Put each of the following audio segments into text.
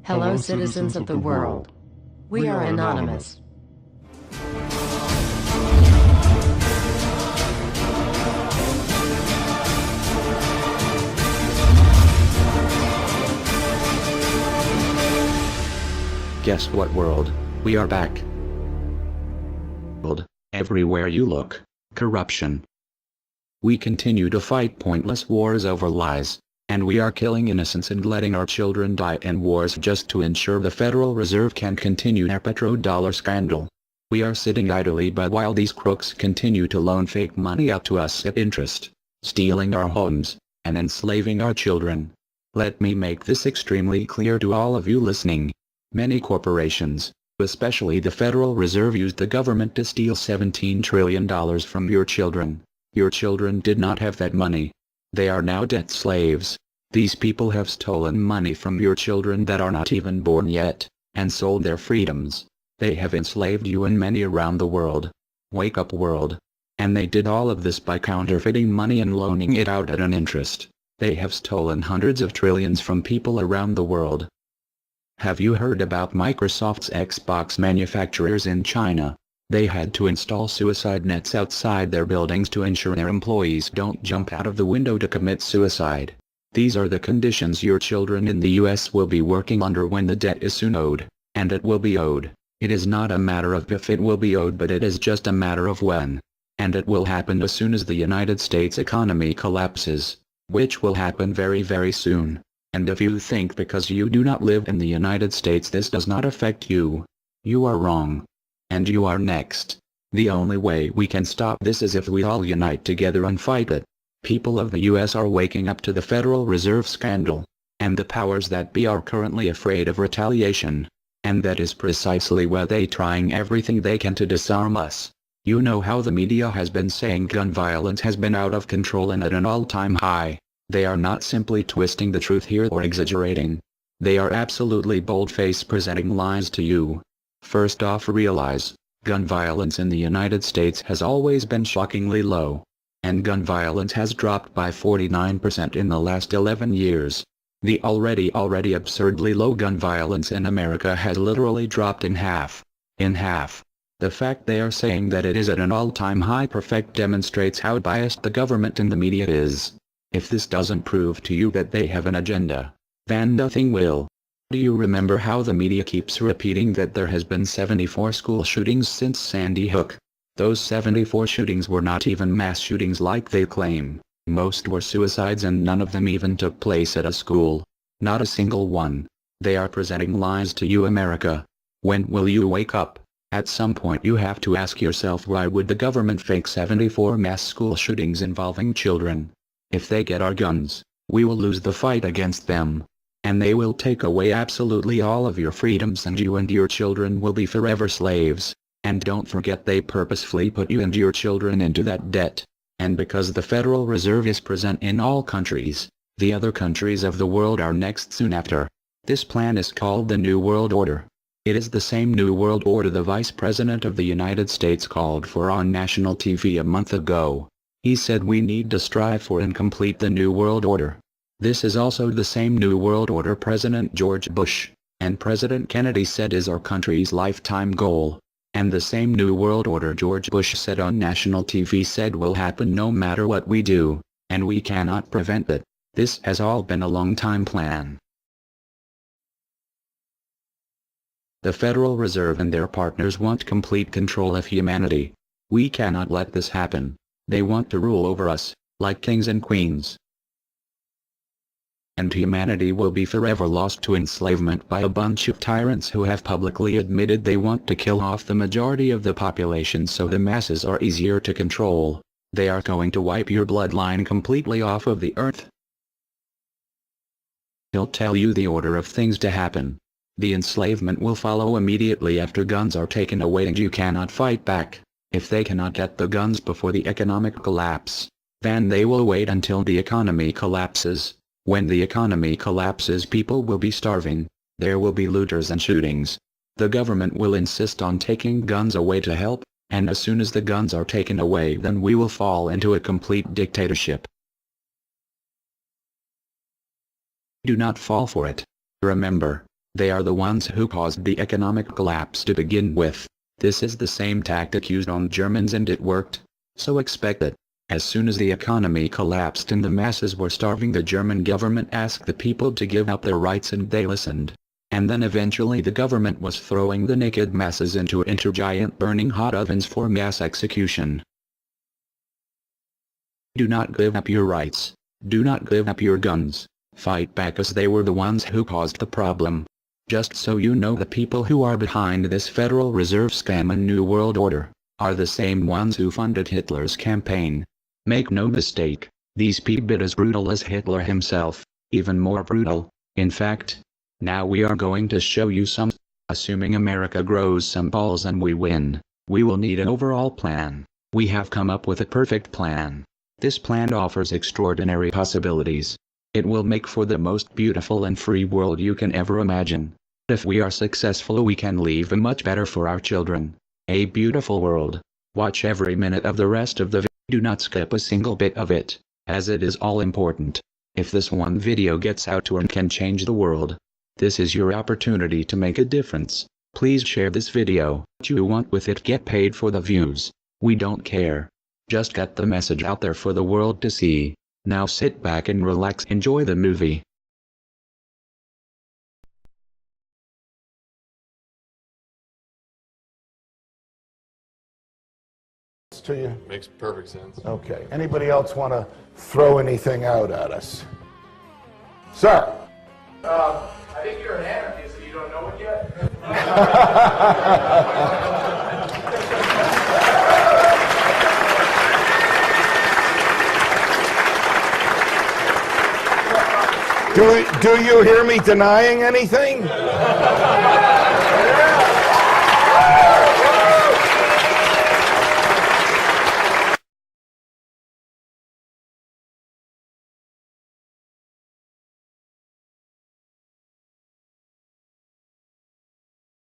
Hello, citizens of the world. We are anonymous. Guess what, world? We are back. Everywhere you look, corruption. We continue to fight pointless wars over lies, and we are killing innocents and letting our children die in wars just to ensure the Federal Reserve can continue their petrodollar scandal. We are sitting idly by while these crooks continue to loan fake money out to us at interest, stealing our homes, and enslaving our children. Let me make this extremely clear to all of you listening. Many corporations, especially the Federal Reserve, used the government to steal $17 trillion from your children. Your children did not have that money. They are now debt slaves. These people have stolen money from your children that are not even born yet, and sold their freedoms. They have enslaved you and many around the world. Wake up, world. And they did all of this by counterfeiting money and loaning it out at an interest. They have stolen hundreds of trillions from people around the world. Have you heard about Microsoft's Xbox manufacturers in China? They had to install suicide nets outside their buildings to ensure their employees don't jump out of the window to commit suicide. These are the conditions your children in the US will be working under when the debt is soon owed, and it will be owed. It is not a matter of if it will be owed, but it is just a matter of when. And it will happen as soon as the United States economy collapses, which will happen very, very soon. And if you think because you do not live in the United States this does not affect you, you are wrong. And you are next. The only way we can stop this is if we all unite together and fight it. People of the US are waking up to the Federal Reserve scandal, and the powers that be are currently afraid of retaliation. And that is precisely why they trying everything they can to disarm us. You know how the media has been saying gun violence has been out of control and at an all-time high. They are not simply twisting the truth here or exaggerating. They are absolutely bold-faced presenting lies to you. First off, realize, gun violence in the United States has always been shockingly low. And gun violence has dropped by 49% in the last 11 years. The already absurdly low gun violence in America has literally dropped in half. In half. The fact they are saying that it is at an all-time high demonstrates how biased the government and the media is. If this doesn't prove to you that they have an agenda, then nothing will. Do you remember how the media keeps repeating that there has been 74 school shootings since Sandy Hook? Those 74 shootings were not even mass shootings like they claim. Most were suicides and none of them even took place at a school. Not a single one. They are presenting lies to you, America. When will you wake up? At some point you have to ask yourself, why would the government fake 74 mass school shootings involving children? If they get our guns, we will lose the fight against them. And they will take away absolutely all of your freedoms and you and your children will be forever slaves. And don't forget they purposefully put you and your children into that debt. And because the Federal Reserve is present in all countries, the other countries of the world are next soon after. This plan is called the New World Order. It is the same New World Order the Vice President of the United States called for on national TV a month ago. He said we need to strive for and complete the New World Order. This is also the same New World Order President George Bush and President Kennedy said is our country's lifetime goal. And the same New World Order George Bush said on national TV said will happen no matter what we do, and we cannot prevent it. This has all been a long-time plan. The Federal Reserve and their partners want complete control of humanity. We cannot let this happen. They want to rule over us, like kings and queens. And humanity will be forever lost to enslavement by a bunch of tyrants who have publicly admitted they want to kill off the majority of the population so the masses are easier to control. They are going to wipe your bloodline completely off of the earth. He'll tell you the order of things to happen. The enslavement will follow immediately after guns are taken away and you cannot fight back. If they cannot get the guns before the economic collapse, then they will wait until the economy collapses. When the economy collapses, people will be starving. There will be looters and shootings. The government will insist on taking guns away to help, and as soon as the guns are taken away, then we will fall into a complete dictatorship. Do not fall for it. Remember, They are the ones who caused the economic collapse to begin with. This is the same tactic used on Germans and it worked. So expect it. As soon as the economy collapsed and the masses were starving, the German government asked the people to give up their rights and they listened. And then eventually the government was throwing the naked masses into giant burning hot ovens for mass execution. Do not give up your rights. Do not give up your guns. Fight back, as they were the ones who caused the problem. Just so you know, the people who are behind this Federal Reserve scam and New World Order are the same ones who funded Hitler's campaign. Make no mistake, these people are as brutal as Hitler himself, even more brutal. In fact, now we are going to show you some. Assuming America grows some balls and we win, we will need an overall plan. We have come up with a perfect plan. This plan offers extraordinary possibilities. It will make for the most beautiful and free world you can ever imagine. If we are successful, we can leave a much better for our children. A beautiful world. Watch every minute of the rest of the video. Do not skip a single bit of it, as it is all important. If this one video gets out to and can change the world, this is your opportunity to make a difference. Please share this video. What you want with it, get paid for the views. We don't care. Just get the message out there for the world to see. Now sit back and relax, enjoy the movie. To you? Makes perfect sense. Okay. Anybody else want to throw anything out at us? Sir? I think you're an anarchist and you don't know it yet. Do you hear me denying anything?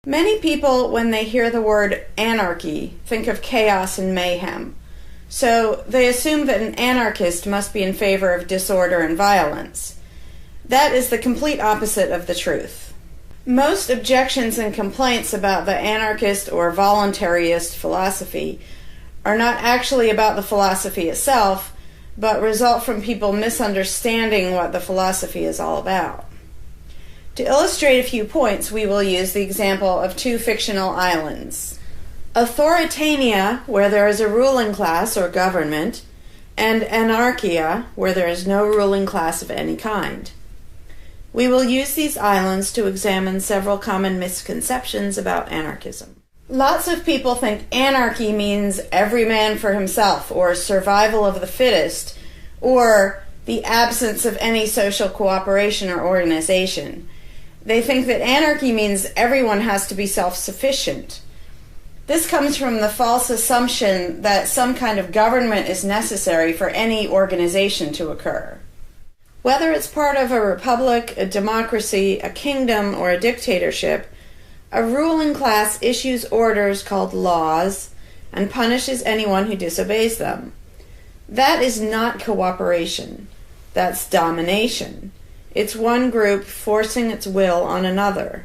Many people, when they hear the word anarchy, think of chaos and mayhem. So they assume that an anarchist must be in favor of disorder and violence. That is the complete opposite of the truth. Most objections and complaints about the anarchist or voluntarist philosophy are not actually about the philosophy itself, but result from people misunderstanding what the philosophy is all about. To illustrate a few points, we will use the example of two fictional islands. Authoritania, where there is a ruling class or government, and anarchia, where there is no ruling class of any kind. We will use these islands to examine several common misconceptions about anarchism. Lots of people think anarchy means every man for himself, or survival of the fittest, or the absence of any social cooperation or organization. They think that anarchy means everyone has to be self-sufficient. This comes from the false assumption that some kind of government is necessary for any organization to occur. Whether it's part of a republic, a democracy, a kingdom, or a dictatorship, a ruling class issues orders called laws and punishes anyone who disobeys them. That is not cooperation. That's domination. It's one group forcing its will on another.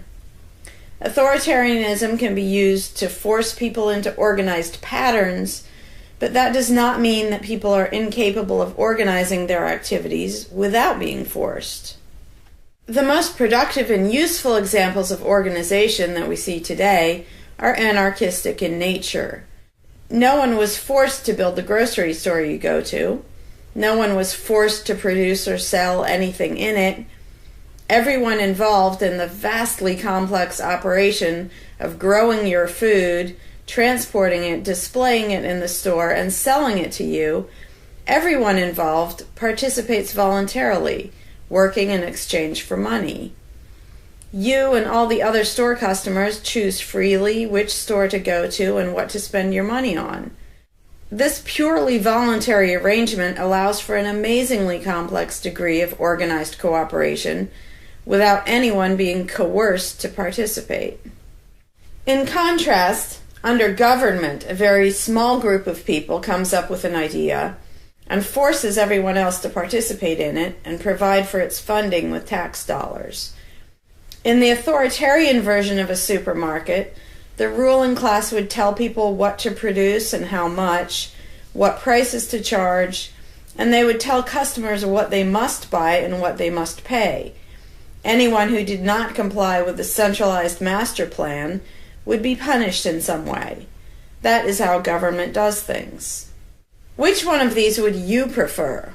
Authoritarianism can be used to force people into organized patterns, but that does not mean that people are incapable of organizing their activities without being forced. The most productive and useful examples of organization that we see today are anarchistic in nature. No one was forced to build the grocery store you go to. No one was forced to produce or sell anything in it. Everyone involved in the vastly complex operation of growing your food, transporting it, displaying it in the store, and selling it to you, everyone involved participates voluntarily, working in exchange for money. You and all the other store customers choose freely which store to go to and what to spend your money on. This purely voluntary arrangement allows for an amazingly complex degree of organized cooperation without anyone being coerced to participate. In contrast, under government, a very small group of people comes up with an idea and forces everyone else to participate in it and provide for its funding with tax dollars. In the authoritarian version of a supermarket, the ruling class would tell people what to produce and how much, what prices to charge, and they would tell customers what they must buy and what they must pay. Anyone who did not comply with the centralized master plan would be punished in some way. That is how government does things. Which one of these would you prefer?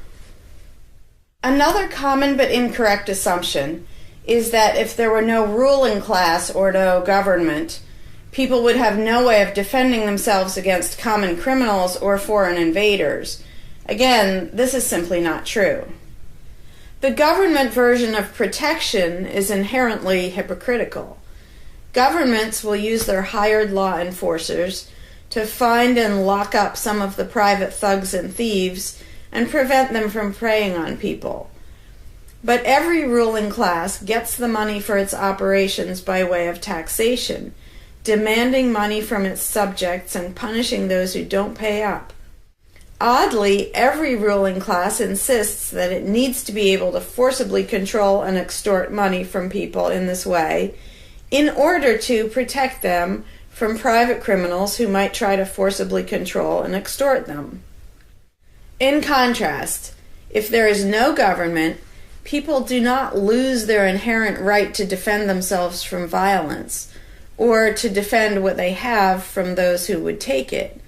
Another common but incorrect assumption is that if there were no ruling class or no government, people would have no way of defending themselves against common criminals or foreign invaders. Again, this is simply not true. The government version of protection is inherently hypocritical. Governments will use their hired law enforcers to find and lock up some of the private thugs and thieves and prevent them from preying on people. But every ruling class gets the money for its operations by way of taxation, demanding money from its subjects and punishing those who don't pay up. Oddly, every ruling class insists that it needs to be able to forcibly control and extort money from people in this way in order to protect them from private criminals who might try to forcibly control and extort them. In contrast, if there is no government, people do not lose their inherent right to defend themselves from violence or to defend what they have from those who would take it.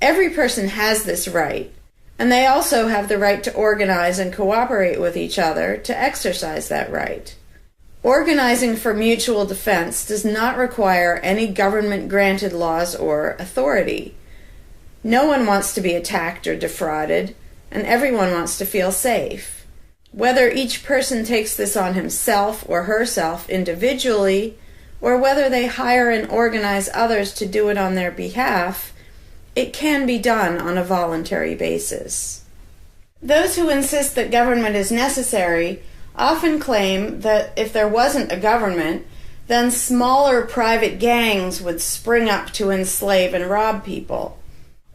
Every person has this right, and they also have the right to organize and cooperate with each other to exercise that right. Organizing for mutual defense does not require any government-granted laws or authority. No one wants to be attacked or defrauded, and everyone wants to feel safe. Whether each person takes this on himself or herself individually, or whether they hire and organize others to do it on their behalf, it can be done on a voluntary basis. Those who insist that government is necessary often claim that if there wasn't a government, then smaller private gangs would spring up to enslave and rob people.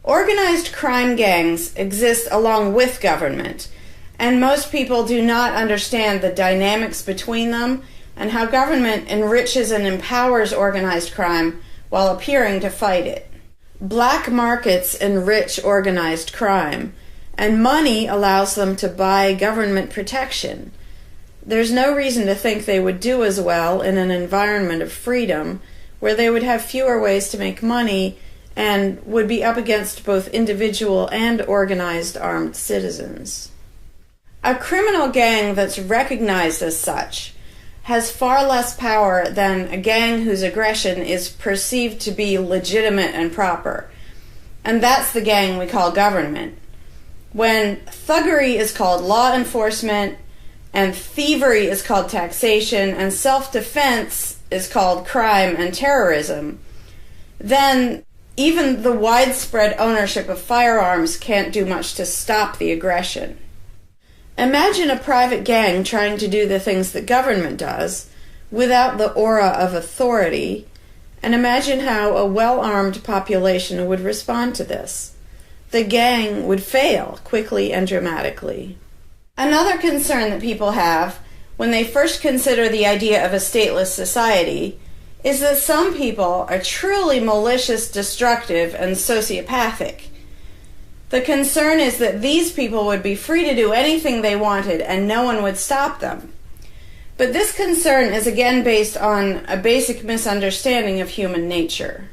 Organized crime gangs exist along with government, and most people do not understand the dynamics between them and how government enriches and empowers organized crime while appearing to fight it. Black markets enrich organized crime, and money allows them to buy government protection. There's no reason to think they would do as well in an environment of freedom where they would have fewer ways to make money and would be up against both individual and organized armed citizens. A criminal gang that's recognized as such has far less power than a gang whose aggression is perceived to be legitimate and proper. And that's the gang we call government. When thuggery is called law enforcement, and thievery is called taxation, and self-defense is called crime and terrorism, then even the widespread ownership of firearms can't do much to stop the aggression. Imagine a private gang trying to do the things that government does without the aura of authority, and imagine how a well-armed population would respond to this. The gang would fail quickly and dramatically. Another concern that people have when they first consider the idea of a stateless society is that some people are truly malicious, destructive, and sociopathic. The concern is that these people would be free to do anything they wanted and no one would stop them. But this concern is again based on a basic misunderstanding of human nature.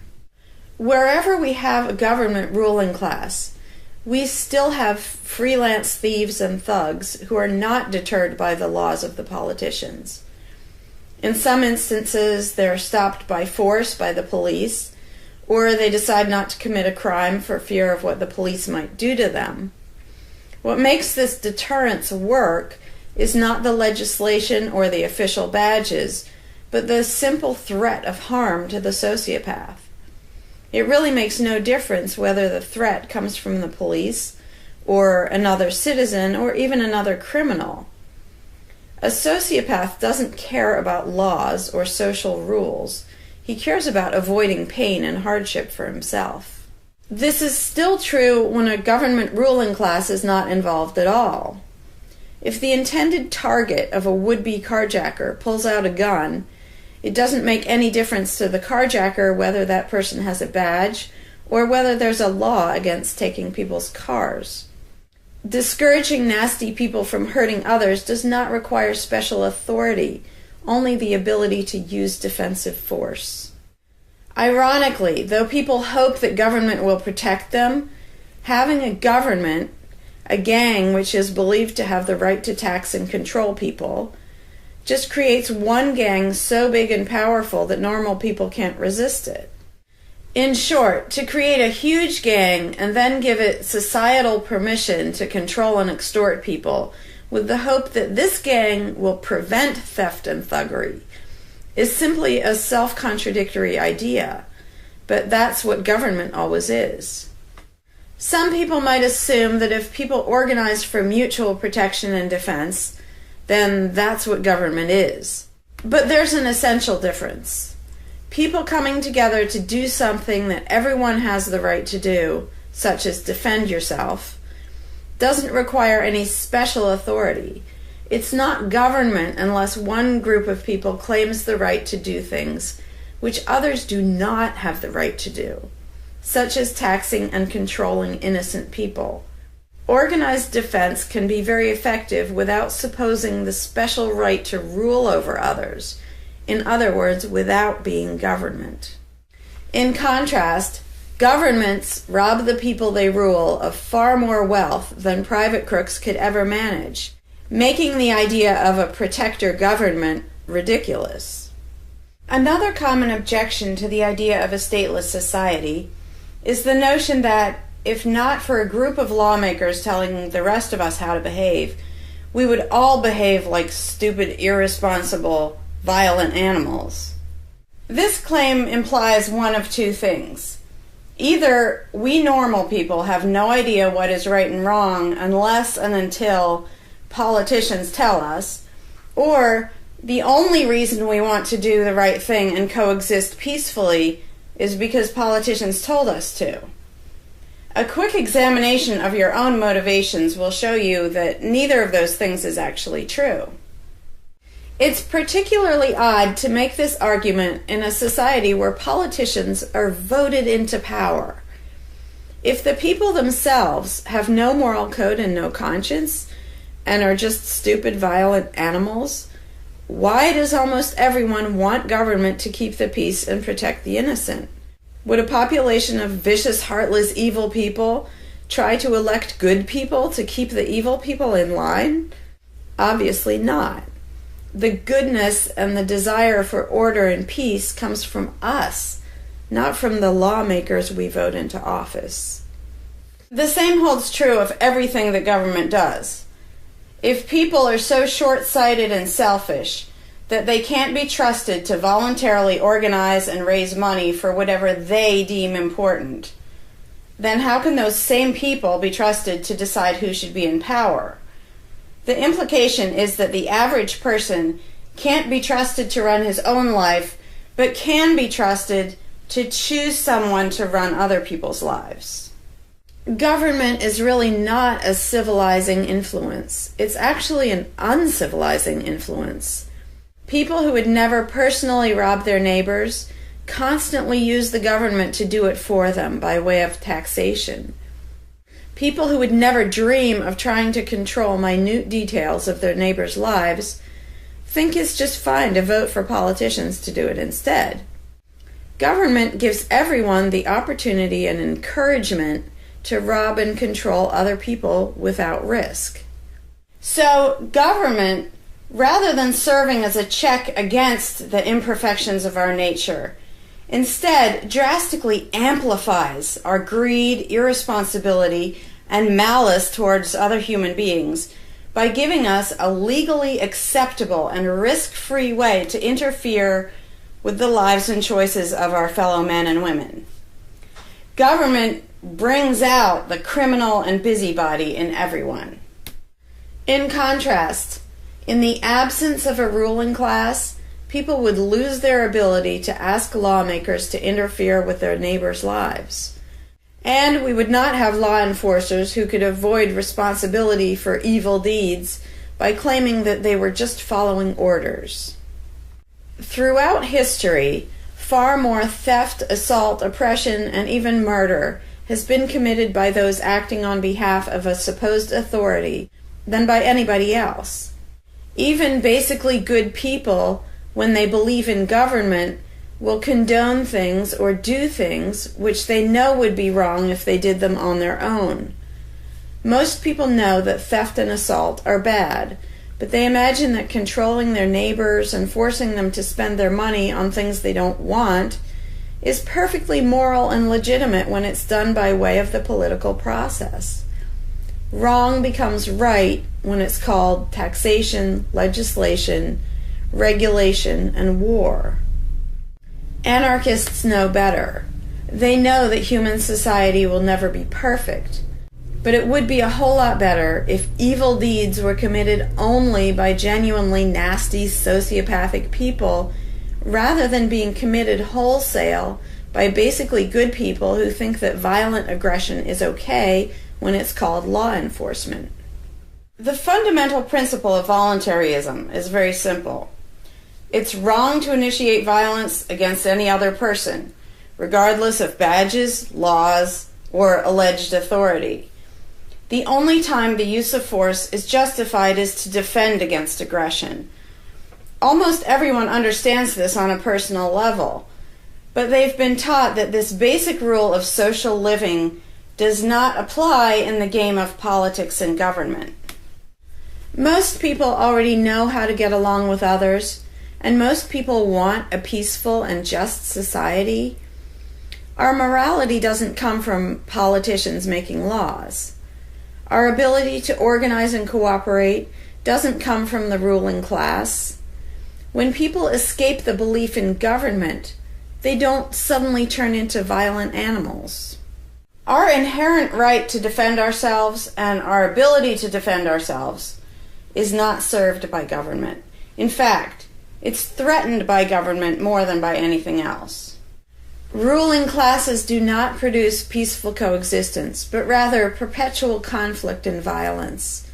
Wherever we have a government ruling class, we still have freelance thieves and thugs who are not deterred by the laws of the politicians. In some instances, they're stopped by force by the police, or they decide not to commit a crime for fear of what the police might do to them. What makes this deterrence work is not the legislation or the official badges, but the simple threat of harm to the sociopath. It really makes no difference whether the threat comes from the police, or another citizen, or even another criminal. A sociopath doesn't care about laws or social rules. He cares about avoiding pain and hardship for himself. This is still true when a government ruling class is not involved at all. If the intended target of a would-be carjacker pulls out a gun, it doesn't make any difference to the carjacker whether that person has a badge or whether there's a law against taking people's cars. Discouraging nasty people from hurting others does not require special authority, only the ability to use defensive force. Ironically, though people hope that government will protect them, having a government, a gang which is believed to have the right to tax and control people, just creates one gang so big and powerful that normal people can't resist it. In short, to create a huge gang and then give it societal permission to control and extort people with the hope that this gang will prevent theft and thuggery is simply a self-contradictory idea, but that's what government always is. Some people might assume that if people organize for mutual protection and defense, then that's what government is. But there's an essential difference. People coming together to do something that everyone has the right to do, such as defend yourself, doesn't require any special authority. It's not government unless one group of people claims the right to do things which others do not have the right to do, such as taxing and controlling innocent people. Organized defense can be very effective without supposing the special right to rule over others. In other words, without being government. In contrast, governments rob the people they rule of far more wealth than private crooks could ever manage, making the idea of a protector government ridiculous. Another common objection to the idea of a stateless society is the notion that, if not for a group of lawmakers telling the rest of us how to behave, we would all behave like stupid, irresponsible, violent animals. This claim implies one of two things. Either we normal people have no idea what is right and wrong unless and until politicians tell us, or the only reason we want to do the right thing and coexist peacefully is because politicians told us to. A quick examination of your own motivations will show you that neither of those things is actually true. It's particularly odd to make this argument in a society where politicians are voted into power. If the people themselves have no moral code and no conscience, and are just stupid, violent animals, why does almost everyone want government to keep the peace and protect the innocent? Would a population of vicious, heartless, evil people try to elect good people to keep the evil people in line? Obviously not. The goodness and the desire for order and peace comes from us, not from the lawmakers we vote into office. The same holds true of everything that government does. If people are so short-sighted and selfish that they can't be trusted to voluntarily organize and raise money for whatever they deem important, then how can those same people be trusted to decide who should be in power? The implication is that the average person can't be trusted to run his own life, but can be trusted to choose someone to run other people's lives. Government is really not a civilizing influence. It's actually an uncivilizing influence. People who would never personally rob their neighbors constantly use the government to do it for them by way of taxation. People who would never dream of trying to control minute details of their neighbors' lives think it's just fine to vote for politicians to do it instead. Government gives everyone the opportunity and encouragement to rob and control other people without risk. So government, rather than serving as a check against the imperfections of our nature, instead drastically amplifies our greed, irresponsibility, and malice towards other human beings by giving us a legally acceptable and risk-free way to interfere with the lives and choices of our fellow men and women. Government brings out the criminal and busybody in everyone. In contrast, in the absence of a ruling class, people would lose their ability to ask lawmakers to interfere with their neighbors' lives. And we would not have law enforcers who could avoid responsibility for evil deeds by claiming that they were just following orders. Throughout history, far more theft, assault, oppression, and even murder has been committed by those acting on behalf of a supposed authority than by anybody else. Even basically good people, when they believe in government, will condone things or do things which they know would be wrong if they did them on their own. Most people know that theft and assault are bad, but they imagine that controlling their neighbors and forcing them to spend their money on things they don't want is perfectly moral and legitimate when it's done by way of the political process. Wrong becomes right when it's called taxation, legislation, regulation, and war. Anarchists know better. They know that human society will never be perfect, but it would be a whole lot better if evil deeds were committed only by genuinely nasty, sociopathic people, rather than being committed wholesale by basically good people who think that violent aggression is okay when it's called law enforcement. The fundamental principle of voluntarism is very simple. It's wrong to initiate violence against any other person, regardless of badges, laws, or alleged authority. The only time the use of force is justified is to defend against aggression. Almost everyone understands this on a personal level, but they've been taught that this basic rule of social living does not apply in the game of politics and government. Most people already know how to get along with others, and most people want a peaceful and just society. Our morality doesn't come from politicians making laws. Our ability to organize and cooperate doesn't come from the ruling class. When people escape the belief in government, they don't suddenly turn into violent animals. Our inherent right to defend ourselves and our ability to defend ourselves is not served by government. In fact, it's threatened by government more than by anything else. Ruling classes do not produce peaceful coexistence, but rather perpetual conflict and violence.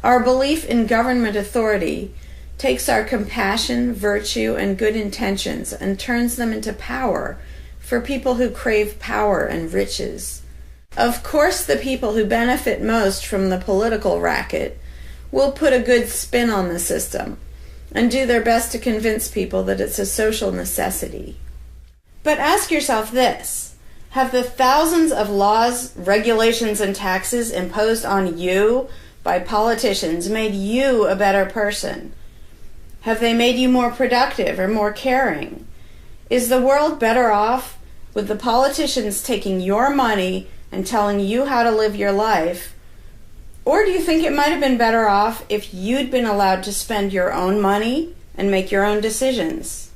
Our belief in government authority takes our compassion, virtue, and good intentions and turns them into power for people who crave power and riches. Of course, the people who benefit most from the political racket will put a good spin on the system and do their best to convince people that it's a social necessity. But ask yourself this: have the thousands of laws, regulations, and taxes imposed on you by politicians made you a better person? Have they made you more productive or more caring? Is the world better off with the politicians taking your money and telling you how to live your life? Or do you think it might have been better off if you'd been allowed to spend your own money and make your own decisions?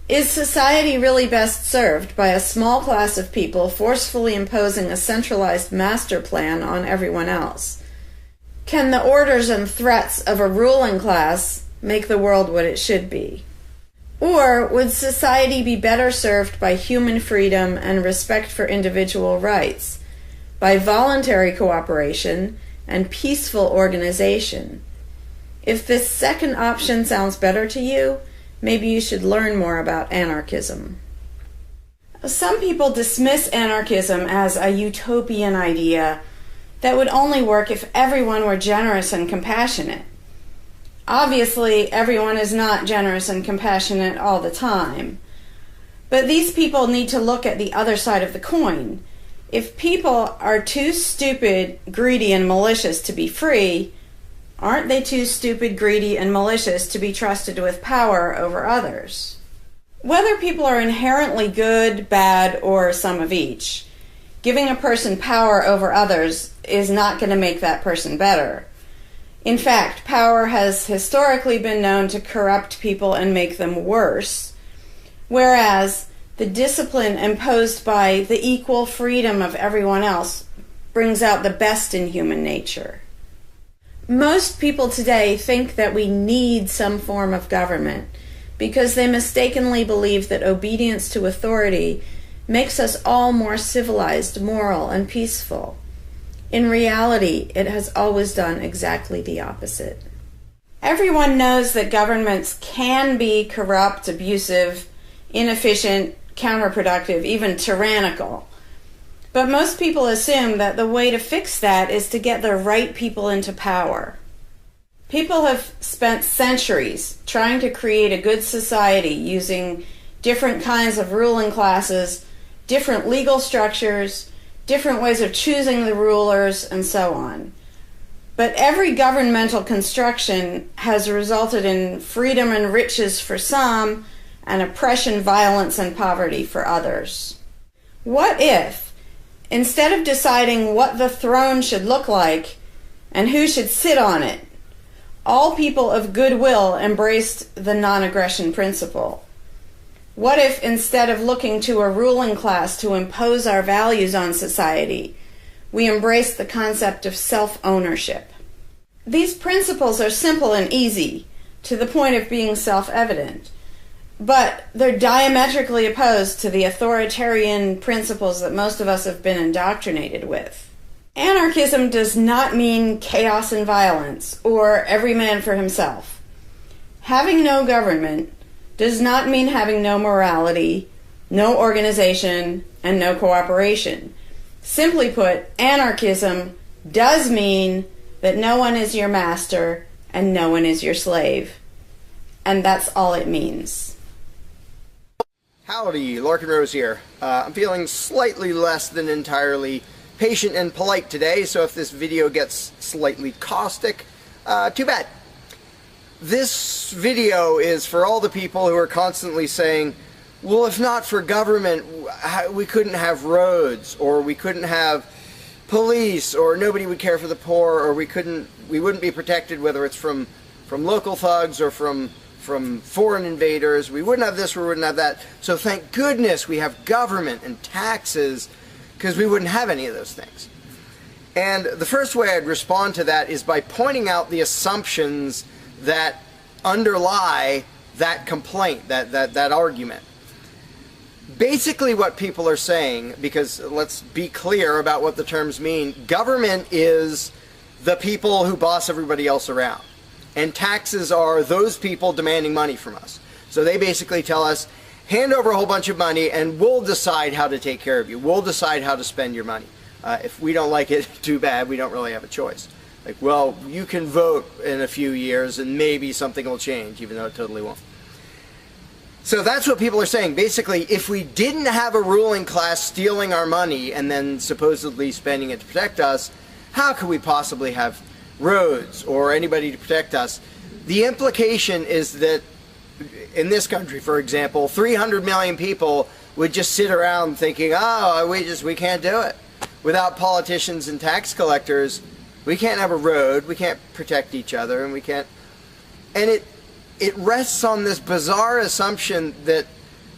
Is society really best served by a small class of people forcefully imposing a centralized master plan on everyone else? Can the orders and threats of a ruling class make the world what it should be? Or would society be better served by human freedom and respect for individual rights, by voluntary cooperation and peaceful organization? If this second option sounds better to you, maybe you should learn more about anarchism. Some people dismiss anarchism as a utopian idea that would only work if everyone were generous and compassionate. Obviously, everyone is not generous and compassionate all the time. But these people need to look at the other side of the coin. If people are too stupid, greedy, and malicious to be free, aren't they too stupid, greedy, and malicious to be trusted with power over others? Whether people are inherently good, bad, or some of each, giving a person power over others is not going to make that person better. In fact, power has historically been known to corrupt people and make them worse, whereas the discipline imposed by the equal freedom of everyone else brings out the best in human nature. Most people today think that we need some form of government because they mistakenly believe that obedience to authority makes us all more civilized, moral, and peaceful. In reality, it has always done exactly the opposite. Everyone knows that governments can be corrupt, abusive, inefficient, counterproductive, even tyrannical. But most people assume that the way to fix that is to get the right people into power. People have spent centuries trying to create a good society using different kinds of ruling classes, different legal structures, different ways of choosing the rulers, and so on. But every governmental construction has resulted in freedom and riches for some, and oppression, violence, and poverty for others. What if, instead of deciding what the throne should look like and who should sit on it, all people of goodwill embraced the non-aggression principle? What if, instead of looking to a ruling class to impose our values on society, we embrace the concept of self-ownership? These principles are simple and easy, to the point of being self-evident, but they're diametrically opposed to the authoritarian principles that most of us have been indoctrinated with. Anarchism does not mean chaos and violence, or every man for himself. Having no government does not mean having no morality, no organization, and no cooperation. Simply put, anarchism does mean that no one is your master and no one is your slave. And that's all it means. Howdy, Larkin Rose here. I'm feeling slightly less than entirely patient and polite today, so if this video gets slightly caustic, too bad. This video is for all the people who are constantly saying, well, if not for government, we couldn't have roads, or we couldn't have police, or nobody would care for the poor, or we wouldn't be protected, whether it's from local thugs or from foreign invaders. We wouldn't have this, we wouldn't have that. So thank goodness we have government and taxes, because we wouldn't have any of those things. And the first way I'd respond to that is by pointing out the assumptions that underlie that complaint, that argument. Basically what people are saying, because let's be clear about what the terms mean, government is the people who boss everybody else around. And taxes are those people demanding money from us. So they basically tell us, hand over a whole bunch of money and we'll decide how to take care of you. We'll decide how to spend your money. If we don't like it, too bad, we don't really have a choice. Like, well, you can vote in a few years and maybe something will change, even though it totally won't. So that's what people are saying. Basically, if we didn't have a ruling class stealing our money and then supposedly spending it to protect us, how could we possibly have roads or anybody to protect us? The implication is that in this country, for example, 300 million people would just sit around thinking, oh, we can't do it. Without politicians and tax collectors, we can't have a road, we can't protect each other, and we can't... And it rests on this bizarre assumption that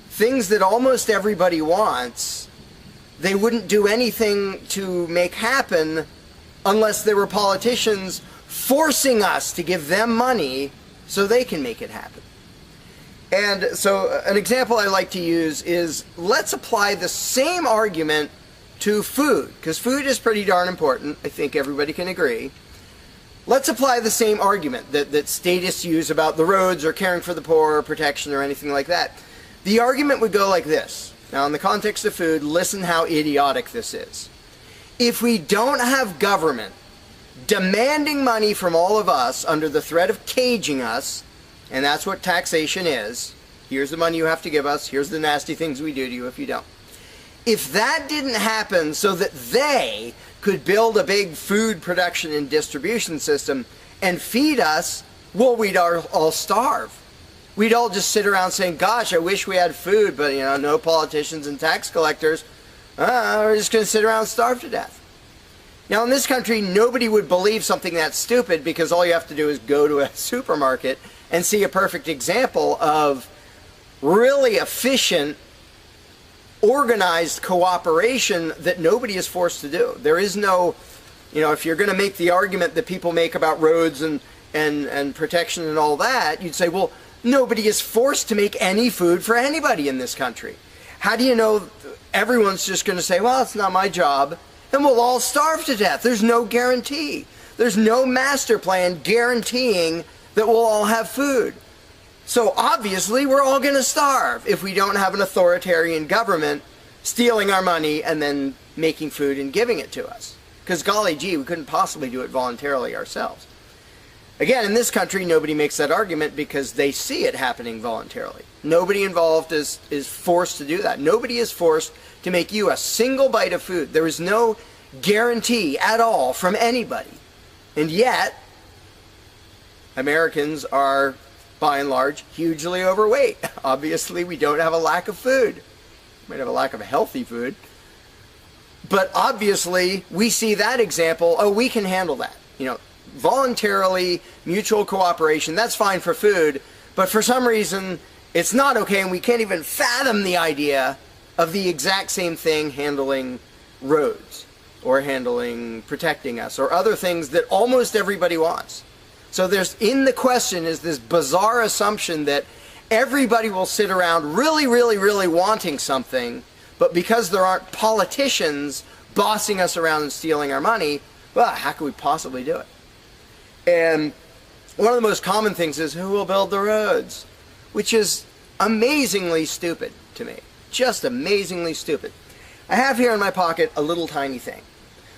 things that almost everybody wants, they wouldn't do anything to make happen unless there were politicians forcing us to give them money so they can make it happen. And so an example I like to use is, let's apply the same argument to food, because food is pretty darn important. I think everybody can agree. Let's apply the same argument that statists use about the roads or caring for the poor or protection or anything like that. The argument would go like this. Now, in the context of food, listen how idiotic this is. If we don't have government demanding money from all of us under the threat of caging us, and that's what taxation is, here's the money you have to give us, here's the nasty things we do to you if you don't. If that didn't happen so that they could build a big food production and distribution system and feed us, well, we'd all starve. We'd all just sit around saying, gosh, I wish we had food, but no politicians and tax collectors. We're just going to sit around and starve to death. Now, in this country, nobody would believe something that stupid, because all you have to do is go to a supermarket and see a perfect example of really efficient, organized cooperation that nobody is forced to do. There is no, if you're going to make the argument that people make about roads and protection and all that, you'd say, well, nobody is forced to make any food for anybody in this country. How do you know everyone's just going to say, well, it's not my job, and we'll all starve to death? There's no guarantee. There's no master plan guaranteeing that we'll all have food. So obviously we're all going to starve if we don't have an authoritarian government stealing our money and then making food and giving it to us. Because golly gee, we couldn't possibly do it voluntarily ourselves. Again, in this country, nobody makes that argument because they see it happening voluntarily. Nobody involved is forced to do that. Nobody is forced to make you a single bite of food. There is no guarantee at all from anybody. And yet, Americans are, by and large, hugely overweight. Obviously, we don't have a lack of food. We might have a lack of healthy food. But obviously, we see that example, oh, we can handle that. You know, voluntarily, mutual cooperation, that's fine for food, but for some reason, it's not okay, and we can't even fathom the idea of the exact same thing handling roads, or handling protecting us, or other things that almost everybody wants. So there's, in the question, is this bizarre assumption that everybody will sit around really, really, really wanting something, but because there aren't politicians bossing us around and stealing our money, well, how could we possibly do it? And one of the most common things is, who will build the roads? Which is amazingly stupid to me. Just amazingly stupid. I have here in my pocket a little tiny thing.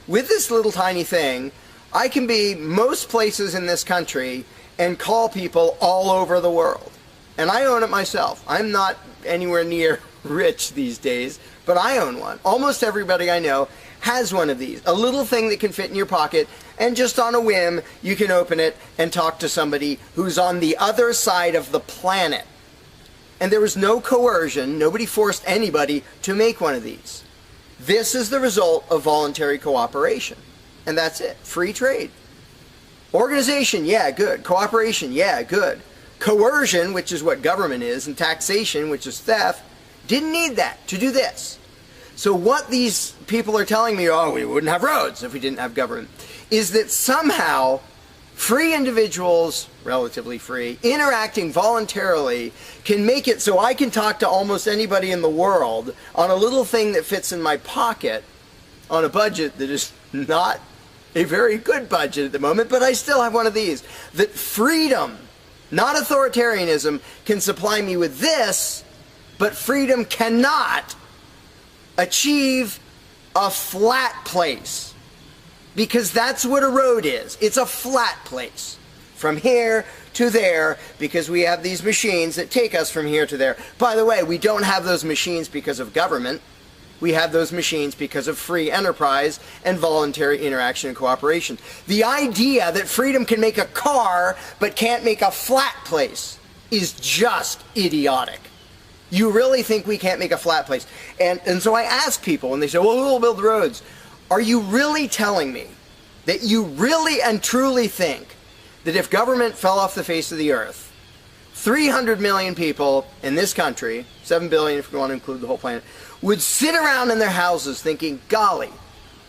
With this little tiny thing, I can be most places in this country and call people all over the world. And I own it myself. I'm not anywhere near rich these days, but I own one. Almost everybody I know has one of these. A little thing that can fit in your pocket, and just on a whim, you can open it and talk to somebody who's on the other side of the planet. And there was no coercion. Nobody forced anybody to make one of these. This is the result of voluntary cooperation. And that's it. Free trade. Organization, yeah, good. Cooperation, yeah, good. Coercion, which is what government is, and taxation, which is theft, didn't need that to do this. So what these people are telling me, oh, we wouldn't have roads if we didn't have government, is that somehow free individuals, relatively free, interacting voluntarily can make it so I can talk to almost anybody in the world on a little thing that fits in my pocket on a budget that is not a very good budget at the moment, but I still have one of these. That freedom, not authoritarianism, can supply me with this, but freedom cannot achieve a flat place. Because that's what a road is. It's a flat place. From here to there, because we have these machines that take us from here to there. By the way, we don't have those machines because of government. We have those machines because of free enterprise and voluntary interaction and cooperation. The idea that freedom can make a car but can't make a flat place is just idiotic. You really think we can't make a flat place? And so I ask people, and they say, well, who will build roads? Are you really telling me that you really and truly think that if government fell off the face of the earth, 300 million people in this country, 7 billion if you want to include the whole planet, would sit around in their houses thinking, golly,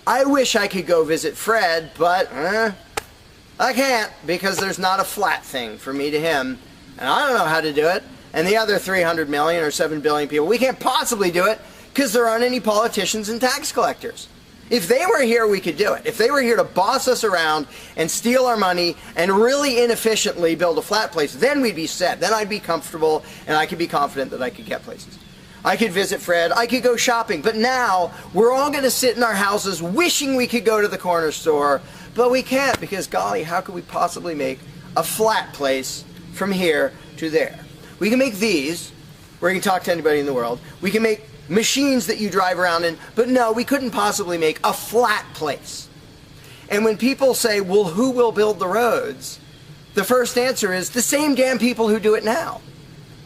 I wish I could go visit Fred, but I can't because there's not a flat thing for me to him, and I don't know how to do it. And the other 300 million or 7 billion people, we can't possibly do it because there aren't any politicians and tax collectors. If they were here, we could do it. If they were here to boss us around and steal our money and really inefficiently build a flat place, then we'd be set. Then I'd be comfortable and I could be confident that I could get places. I could visit Fred, I could go shopping, but now we're all going to sit in our houses wishing we could go to the corner store, but we can't because, golly, how could we possibly make a flat place from here to there? We can make these, where you can talk to anybody in the world. We can make machines that you drive around in, but no, we couldn't possibly make a flat place. And when people say, well, who will build the roads? The first answer is the same damn people who do it now.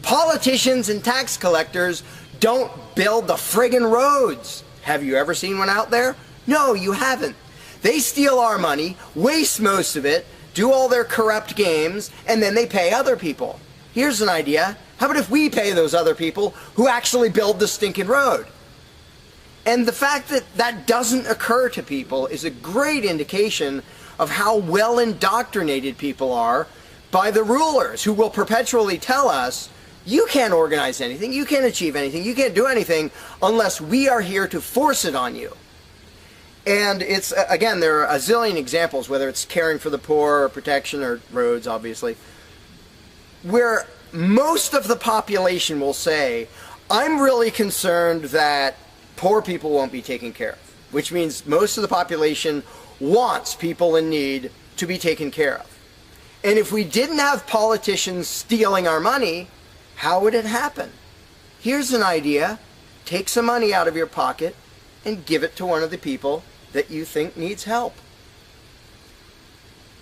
Politicians and tax collectors don't build the friggin' roads. Have you ever seen one out there? No, you haven't. They steal our money, waste most of it, do all their corrupt games, and then they pay other people. Here's an idea. How about if we pay those other people who actually build the stinking road? And the fact that that doesn't occur to people is a great indication of how well indoctrinated people are by the rulers who will perpetually tell us, you can't organize anything, you can't achieve anything, you can't do anything unless we are here to force it on you. And it's, again, there are a zillion examples, whether it's caring for the poor or protection or roads, obviously. where most of the population will say, I'm really concerned that poor people won't be taken care of, which means most of the population wants people in need to be taken care of. And if we didn't have politicians stealing our money, how would it happen? Here's an idea. Take some money out of your pocket and give it to one of the people that you think needs help.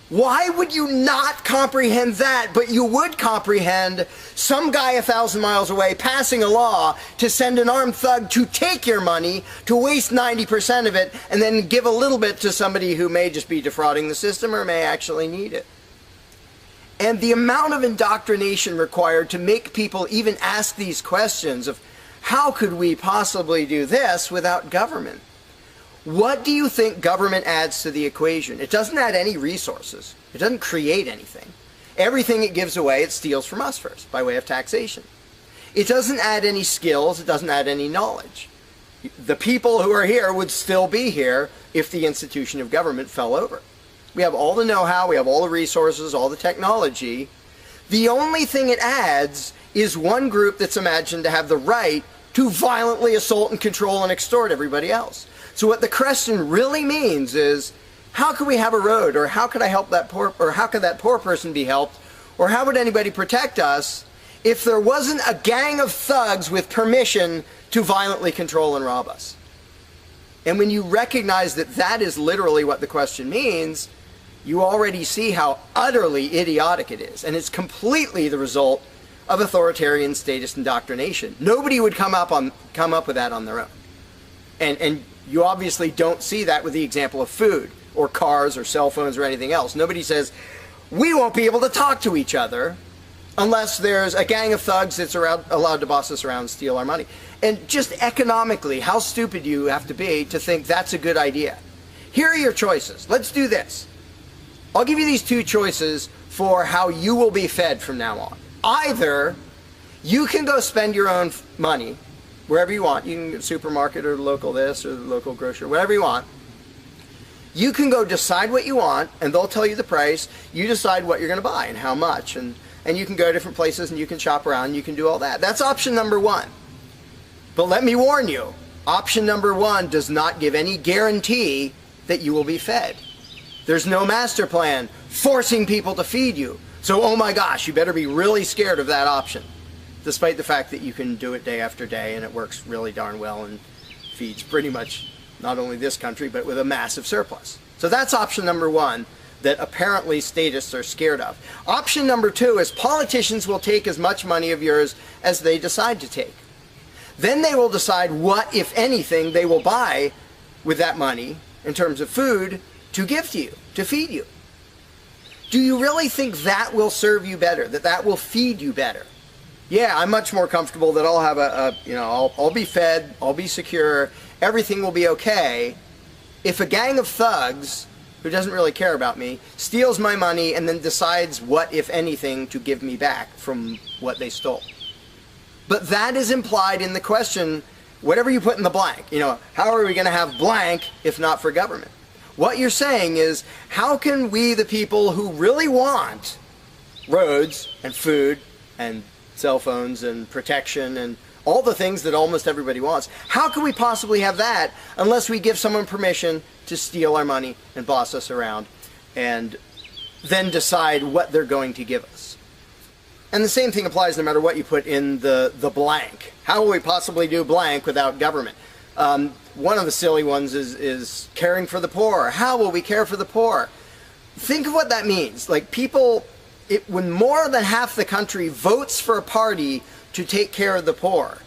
Why would you not comprehend that, but you would comprehend some guy 1,000 miles away passing a law to send an armed thug to take your money, to waste 90% of it, and then give a little bit to somebody who may just be defrauding the system or may actually need it? And the amount of indoctrination required to make people even ask these questions of how could we possibly do this without government? What do you think government adds to the equation? It doesn't add any resources. It doesn't create anything. Everything it gives away, it steals from us first, by way of taxation. It doesn't add any skills. It doesn't add any knowledge. The people who are here would still be here if the institution of government fell over. We have all the know-how, we have all the resources, all the technology. The only thing it adds is one group that's imagined to have the right to violently assault and control and extort everybody else. So what the question really means is, how could we have a road, or how could I help that poor, or how could that poor person be helped, or how would anybody protect us if there wasn't a gang of thugs with permission to violently control and rob us? And when you recognize that that is literally what the question means, you already see how utterly idiotic it is. And it's completely the result of authoritarian statist indoctrination. Nobody would come up with that on their own. And you obviously don't see that with the example of food or cars or cell phones or anything else. Nobody says, we won't be able to talk to each other unless there's a gang of thugs that's allowed to boss us around and steal our money. And just economically, how stupid you have to be to think that's a good idea. Here are your choices. Let's do this. I'll give you these two choices for how you will be fed from now on. Either you can go spend your own money wherever you want. You can go to the supermarket or the local this or the local grocery, whatever you want. You can go decide what you want, and they'll tell you the price. You decide what you're going to buy and how much. And you can go to different places and you can shop around and you can do all that. That's option number one. But let me warn you, option number one does not give any guarantee that you will be fed. There's no master plan forcing people to feed you. So, oh my gosh, you better be really scared of that option, despite the fact that you can do it day after day and it works really darn well and feeds pretty much not only this country, but with a massive surplus. So that's option number one that apparently statists are scared of. Option number two is politicians will take as much money of yours as they decide to take. Then they will decide what, if anything, they will buy with that money in terms of food to give to you, to feed you. Do you really think that will serve you better, that will feed you better? Yeah, I'm much more comfortable that I'll have I'll be fed, I'll be secure, everything will be okay. If a gang of thugs who doesn't really care about me steals my money and then decides what, if anything, to give me back from what they stole. But that is implied in the question, whatever you put in the blank, how are we going to have blank if not for government? What you're saying is, how can we, the people who really want roads and food and cell phones and protection and all the things that almost everybody wants, how can we possibly have that unless we give someone permission to steal our money and boss us around and then decide what they're going to give us? And the same thing applies no matter what you put in the blank. How will we possibly do blank without government? One of the silly ones is caring for the poor. How will we care for the poor? Think of what that means. Like when more than half the country votes for a party to take care of the poor,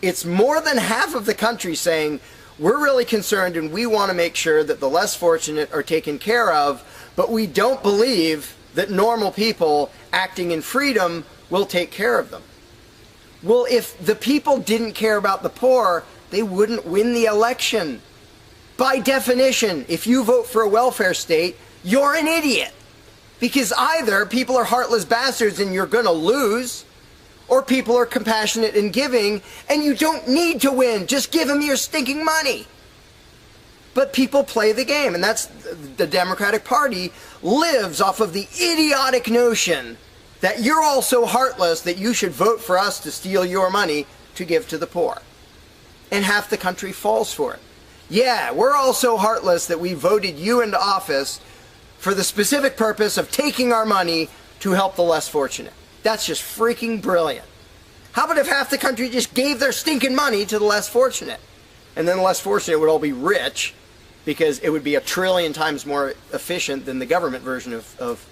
it's more than half of the country saying, we're really concerned and we want to make sure that the less fortunate are taken care of, but we don't believe that normal people acting in freedom will take care of them. Well, if the people didn't care about the poor, they wouldn't win the election. By definition, if you vote for a welfare state, you're an idiot. Because either people are heartless bastards and you're going to lose, or people are compassionate and giving and you don't need to win. Just give them your stinking money. But people play the game, and that's the Democratic Party lives off of the idiotic notion that you're all so heartless that you should vote for us to steal your money to give to the poor. And half the country falls for it. Yeah, we're all so heartless that we voted you into office for the specific purpose of taking our money to help the less fortunate. That's just freaking brilliant. How about if half the country just gave their stinking money to the less fortunate? And then the less fortunate would all be rich, because it would be 1 trillion times more efficient than the government version of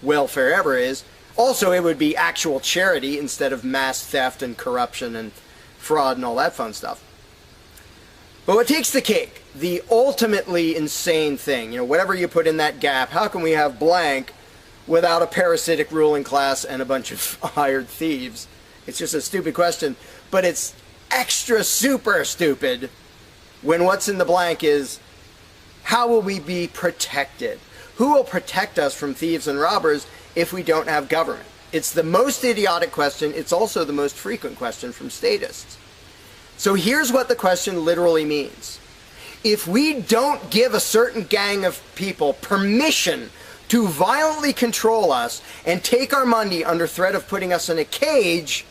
welfare ever is. Also, it would be actual charity instead of mass theft and corruption and fraud and all that fun stuff. But what takes the cake, the ultimately insane thing, whatever you put in that gap, how can we have blank without a parasitic ruling class and a bunch of hired thieves? It's just a stupid question, but it's extra super stupid when what's in the blank is, how will we be protected? Who will protect us from thieves and robbers if we don't have government? It's the most idiotic question. It's also the most frequent question from statists. So here's what the question literally means. If we don't give a certain gang of people permission to violently control us and take our money under threat of putting us in a cage,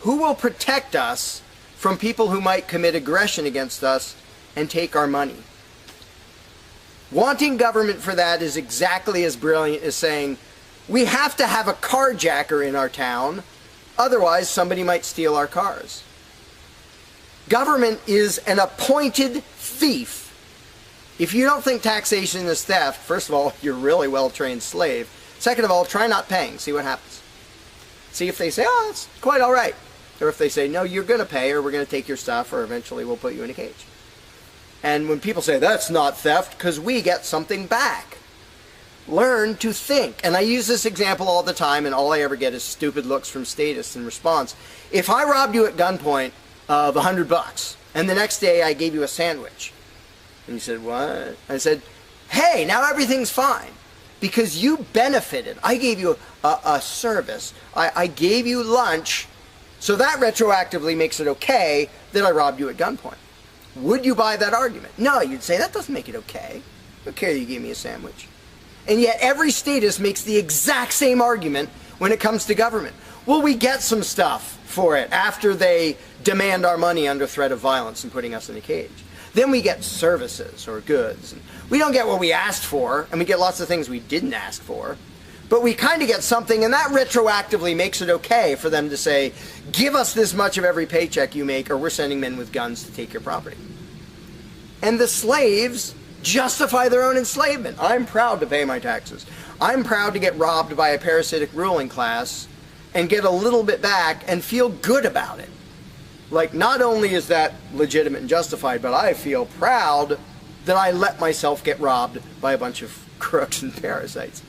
who will protect us from people who might commit aggression against us and take our money? Wanting government for that is exactly as brilliant as saying, we have to have a carjacker in our town, otherwise somebody might steal our cars. Government is an appointed thief. If you don't think taxation is theft, first of all, you're a really well-trained slave. Second of all, try not paying. See what happens. See if they say, oh, it's quite all right. Or if they say, no, you're going to pay, or we're going to take your stuff, or eventually we'll put you in a cage. And when people say, that's not theft, because we get something back. Learn to think. And I use this example all the time, and all I ever get is stupid looks from statists in response. If I robbed you at gunpoint of $100, and the next day I gave you a sandwich, and you said, what? I said, hey, now everything's fine, because you benefited. I gave you a service. I gave you lunch, so that retroactively makes it okay that I robbed you at gunpoint. Would you buy that argument? No, you'd say, that doesn't make it okay. I don't care that you gave me a sandwich. And yet every statist makes the exact same argument when it comes to government. Well, we get some stuff for it after they demand our money under threat of violence and putting us in a cage. Then we get services or goods. And we don't get what we asked for, and we get lots of things we didn't ask for. But we kind of get something, and that retroactively makes it okay for them to say, give us this much of every paycheck you make, or we're sending men with guns to take your property. And the slaves justify their own enslavement. I'm proud to pay my taxes. I'm proud to get robbed by a parasitic ruling class and get a little bit back and feel good about it. Like, not only is that legitimate and justified, but I feel proud that I let myself get robbed by a bunch of crooks and parasites.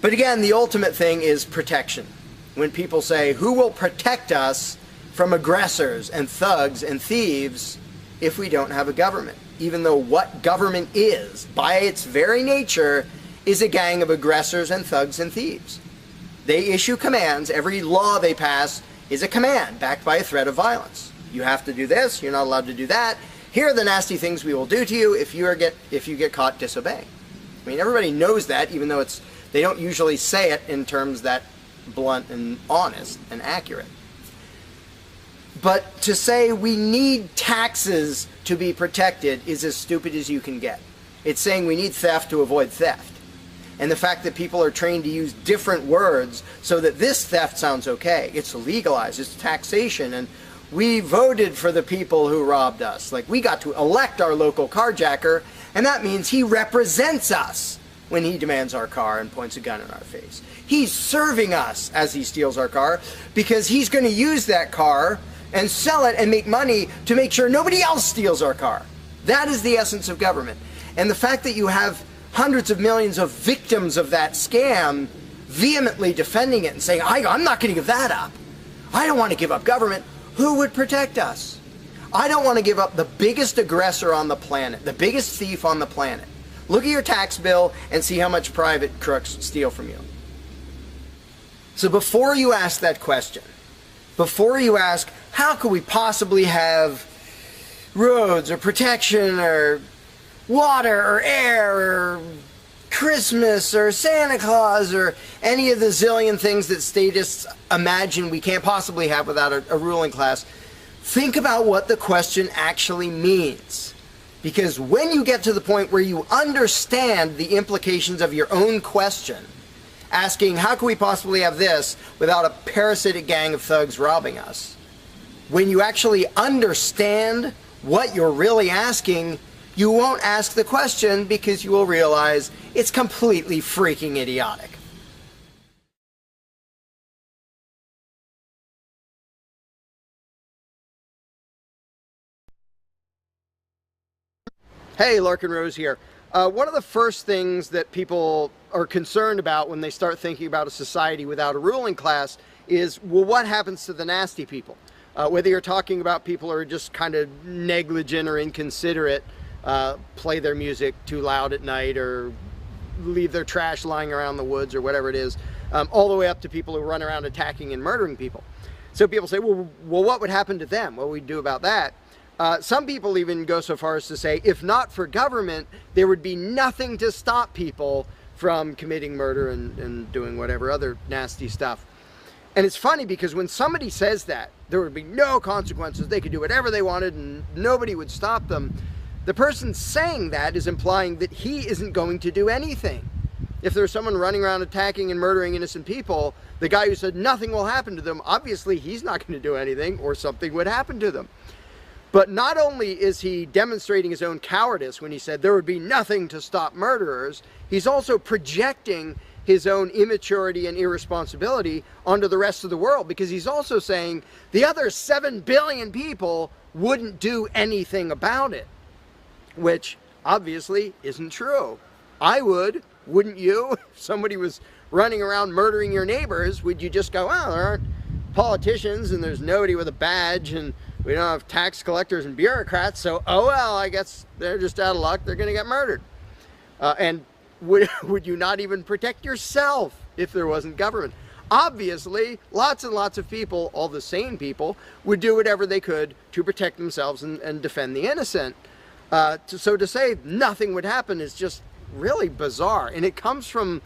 But again, the ultimate thing is protection. When people say, who will protect us from aggressors and thugs and thieves if we don't have a government? Even though what government is, by its very nature, is a gang of aggressors and thugs and thieves. They issue commands. Every law they pass is a command backed by a threat of violence. You have to do this. You're not allowed to do that. Here are the nasty things we will do to you if you get caught disobeying. I mean, everybody knows that, even though they don't usually say it in terms that blunt and honest and accurate. But to say we need taxes to be protected is as stupid as you can get. It's saying we need theft to avoid theft. And the fact that people are trained to use different words so that this theft sounds okay. It's legalized, it's taxation, and we voted for the people who robbed us. Like, we got to elect our local carjacker, and that means he represents us when he demands our car and points a gun in our face. He's serving us as he steals our car, because he's going to use that car and sell it and make money to make sure nobody else steals our car. That is the essence of government. And the fact that you have hundreds of millions of victims of that scam vehemently defending it and saying, I'm not going to give that up. I don't want to give up government. Who would protect us? I don't want to give up the biggest aggressor on the planet, the biggest thief on the planet. Look at your tax bill and see how much private crooks steal from you. So before you ask that question, before you ask, how could we possibly have roads or protection or water or air or Christmas or Santa Claus or any of the zillion things that statists imagine we can't possibly have without a ruling class, think about what the question actually means. Because when you get to the point where you understand the implications of your own question, asking how can we possibly have this without a parasitic gang of thugs robbing us, when you actually understand what you're really asking, you won't ask the question because you will realize it's completely freaking idiotic. Hey, Larkin Rose here. One of the first things that people are concerned about when they start thinking about a society without a ruling class is, well, what happens to the nasty people? Whether you're talking about people who are just kind of negligent or inconsiderate, play their music too loud at night or leave their trash lying around the woods or whatever it is, all the way up to people who run around attacking and murdering people. So people say, well, what would happen to them? What would we do about that? Some people even go so far as to say, if not for government, there would be nothing to stop people from committing murder and doing whatever other nasty stuff. And it's funny because when somebody says that, there would be no consequences, they could do whatever they wanted and nobody would stop them, the person saying that is implying that he isn't going to do anything. If there's someone running around attacking and murdering innocent people, the guy who said nothing will happen to them, obviously he's not going to do anything or something would happen to them. But not only is he demonstrating his own cowardice when he said there would be nothing to stop murderers, he's also projecting his own immaturity and irresponsibility onto the rest of the world, because he's also saying the other 7 billion people wouldn't do anything about it, which obviously isn't true. I would, wouldn't you? If somebody was running around murdering your neighbors, would you just go, well, there aren't politicians and there's nobody with a badge and we don't have tax collectors and bureaucrats, so oh well, I guess they're just out of luck, they're going to get murdered. And would you not even protect yourself if there wasn't government? Obviously, lots and lots of people, all the sane people, would do whatever they could to protect themselves and defend the innocent. So to say nothing would happen is just really bizarre. And it comes from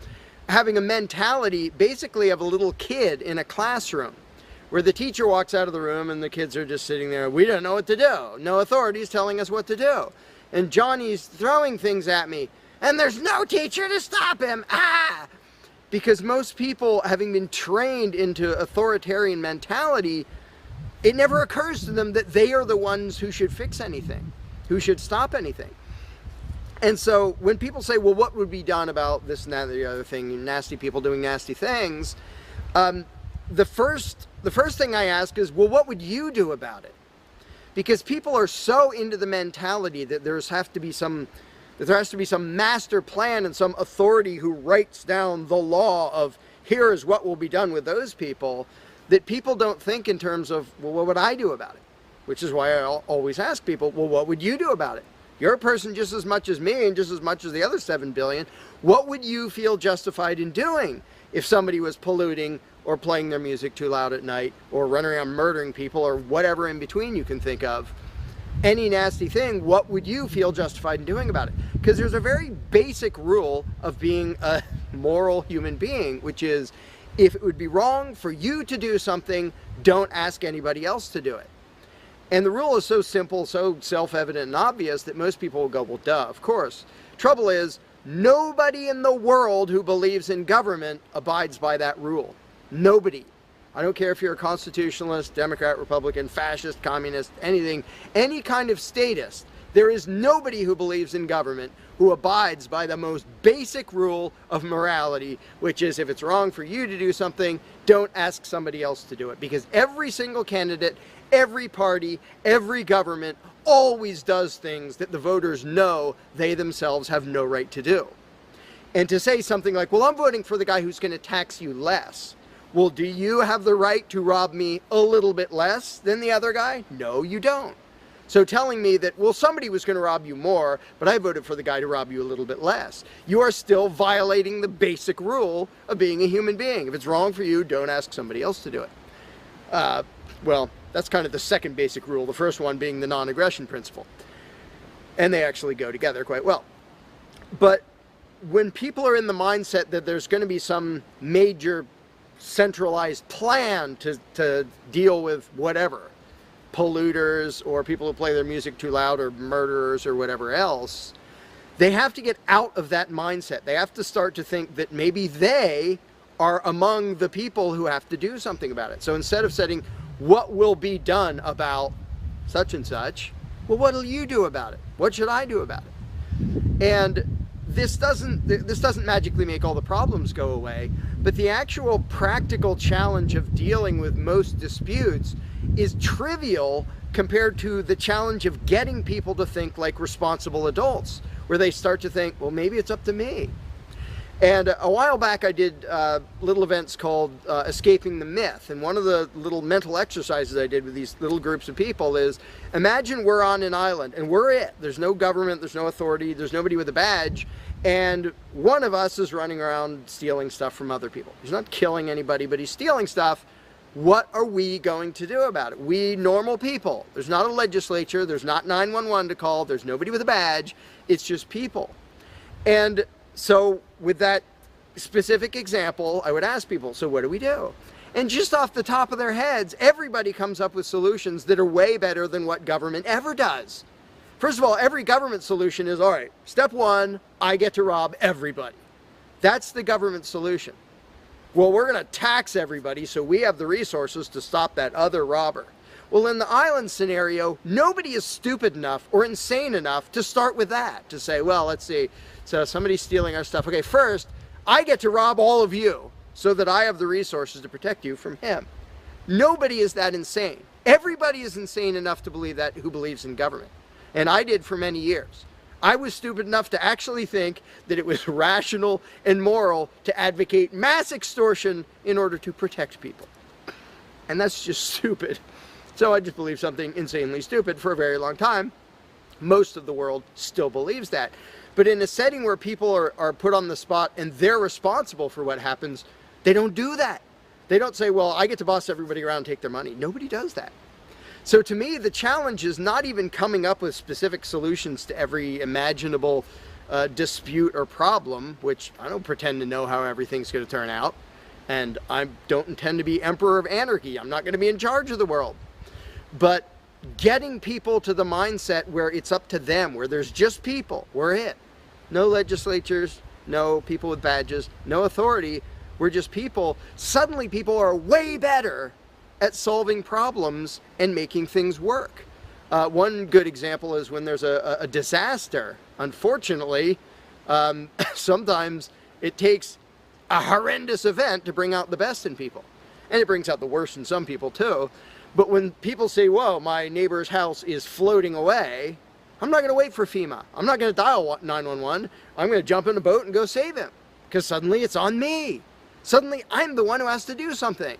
having a mentality basically of a little kid in a classroom, where the teacher walks out of the room and the kids are just sitting there. We don't know what to do. No authorities telling us what to do. And Johnny's throwing things at me. And there's no teacher to stop him. Ah! Because most people, having been trained into authoritarian mentality, it never occurs to them that they are the ones who should fix anything, who should stop anything. And so when people say, well, what would be done about this and that and the other thing, nasty people doing nasty things, the first thing I ask is, well, what would you do about it? Because people are so into the mentality that there has to be some master plan and some authority who writes down the law of here is what will be done with those people, that people don't think in terms of, well, what would I do about it? Which is why I always ask people, well, what would you do about it? You're a person just as much as me and just as much as the other 7 billion. What would you feel justified in doing if somebody was polluting or playing their music too loud at night or running around murdering people or whatever in between you can think of? Any nasty thing, what would you feel justified in doing about it? Because there's a very basic rule of being a moral human being, which is if it would be wrong for you to do something, don't ask anybody else to do it. And the rule is so simple, so self-evident and obvious that most people will go, well, duh, of course. Trouble is, nobody in the world who believes in government abides by that rule. Nobody. I don't care if you're a constitutionalist, Democrat, Republican, fascist, communist, anything, any kind of statist. There is nobody who believes in government who abides by the most basic rule of morality, which is if it's wrong for you to do something, don't ask somebody else to do it. Because every single candidate, every party, every government always does things that the voters know they themselves have no right to do. And to say something like, well, I'm voting for the guy who's going to tax you less. Well, do you have the right to rob me a little bit less than the other guy? No, you don't. So telling me that, well, somebody was going to rob you more, but I voted for the guy to rob you a little bit less, you are still violating the basic rule of being a human being. If it's wrong for you, don't ask somebody else to do it. Well, that's kind of the second basic rule, the first one being the non-aggression principle. And they actually go together quite well. But when people are in the mindset that there's going to be some major centralized plan to deal with whatever, polluters or people who play their music too loud or murderers or whatever else, they have to get out of that mindset. They have to start to think that maybe they are among the people who have to do something about it. So instead of saying, what will be done about such and such, well, what will you do about it? What should I do about it? And this doesn't magically make all the problems go away, but the actual practical challenge of dealing with most disputes is trivial compared to the challenge of getting people to think like responsible adults, where they start to think, well, maybe it's up to me. And a while back I did little events called Escaping the Myth, and one of the little mental exercises I did with these little groups of people is, imagine we're on an island and we're it. There's no government, there's no authority, there's nobody with a badge, and one of us is running around stealing stuff from other people. He's not killing anybody, but he's stealing stuff. What are we going to do about it? We normal people. There's not a legislature, there's not 911 to call, there's nobody with a badge, it's just people. And so with that specific example, I would ask people, so what do we do? And just off the top of their heads, everybody comes up with solutions that are way better than what government ever does. First of all, every government solution is, all right, step one, I get to rob everybody. That's the government solution. Well, we're going to tax everybody so we have the resources to stop that other robber. Well, in the island scenario, nobody is stupid enough or insane enough to start with that, to say, well, let's see, so somebody's stealing our stuff. Okay, first, I get to rob all of you so that I have the resources to protect you from him. Nobody is that insane. Everybody is insane enough to believe that who believes in government. And I did for many years. I was stupid enough to actually think that it was rational and moral to advocate mass extortion in order to protect people. And that's just stupid. So I just believed something insanely stupid for a very long time. Most of the world still believes that. But in a setting where people are put on the spot and they're responsible for what happens, they don't do that. They don't say, well, I get to boss everybody around and take their money. Nobody does that. So to me, the challenge is not even coming up with specific solutions to every imaginable dispute or problem, which I don't pretend to know how everything's going to turn out. And I don't intend to be emperor of anarchy. I'm not going to be in charge of the world. But getting people to the mindset where it's up to them, where there's just people, we're it. No legislatures, no people with badges, no authority, we're just people. Suddenly people are way better at solving problems and making things work. One good example is when there's a disaster. Unfortunately, sometimes it takes a horrendous event to bring out the best in people. And it brings out the worst in some people too. But when people say, whoa, my neighbor's house is floating away, I'm not going to wait for FEMA. I'm not going to dial 911. I'm going to jump in a boat and go save him. Because suddenly it's on me. Suddenly I'm the one who has to do something.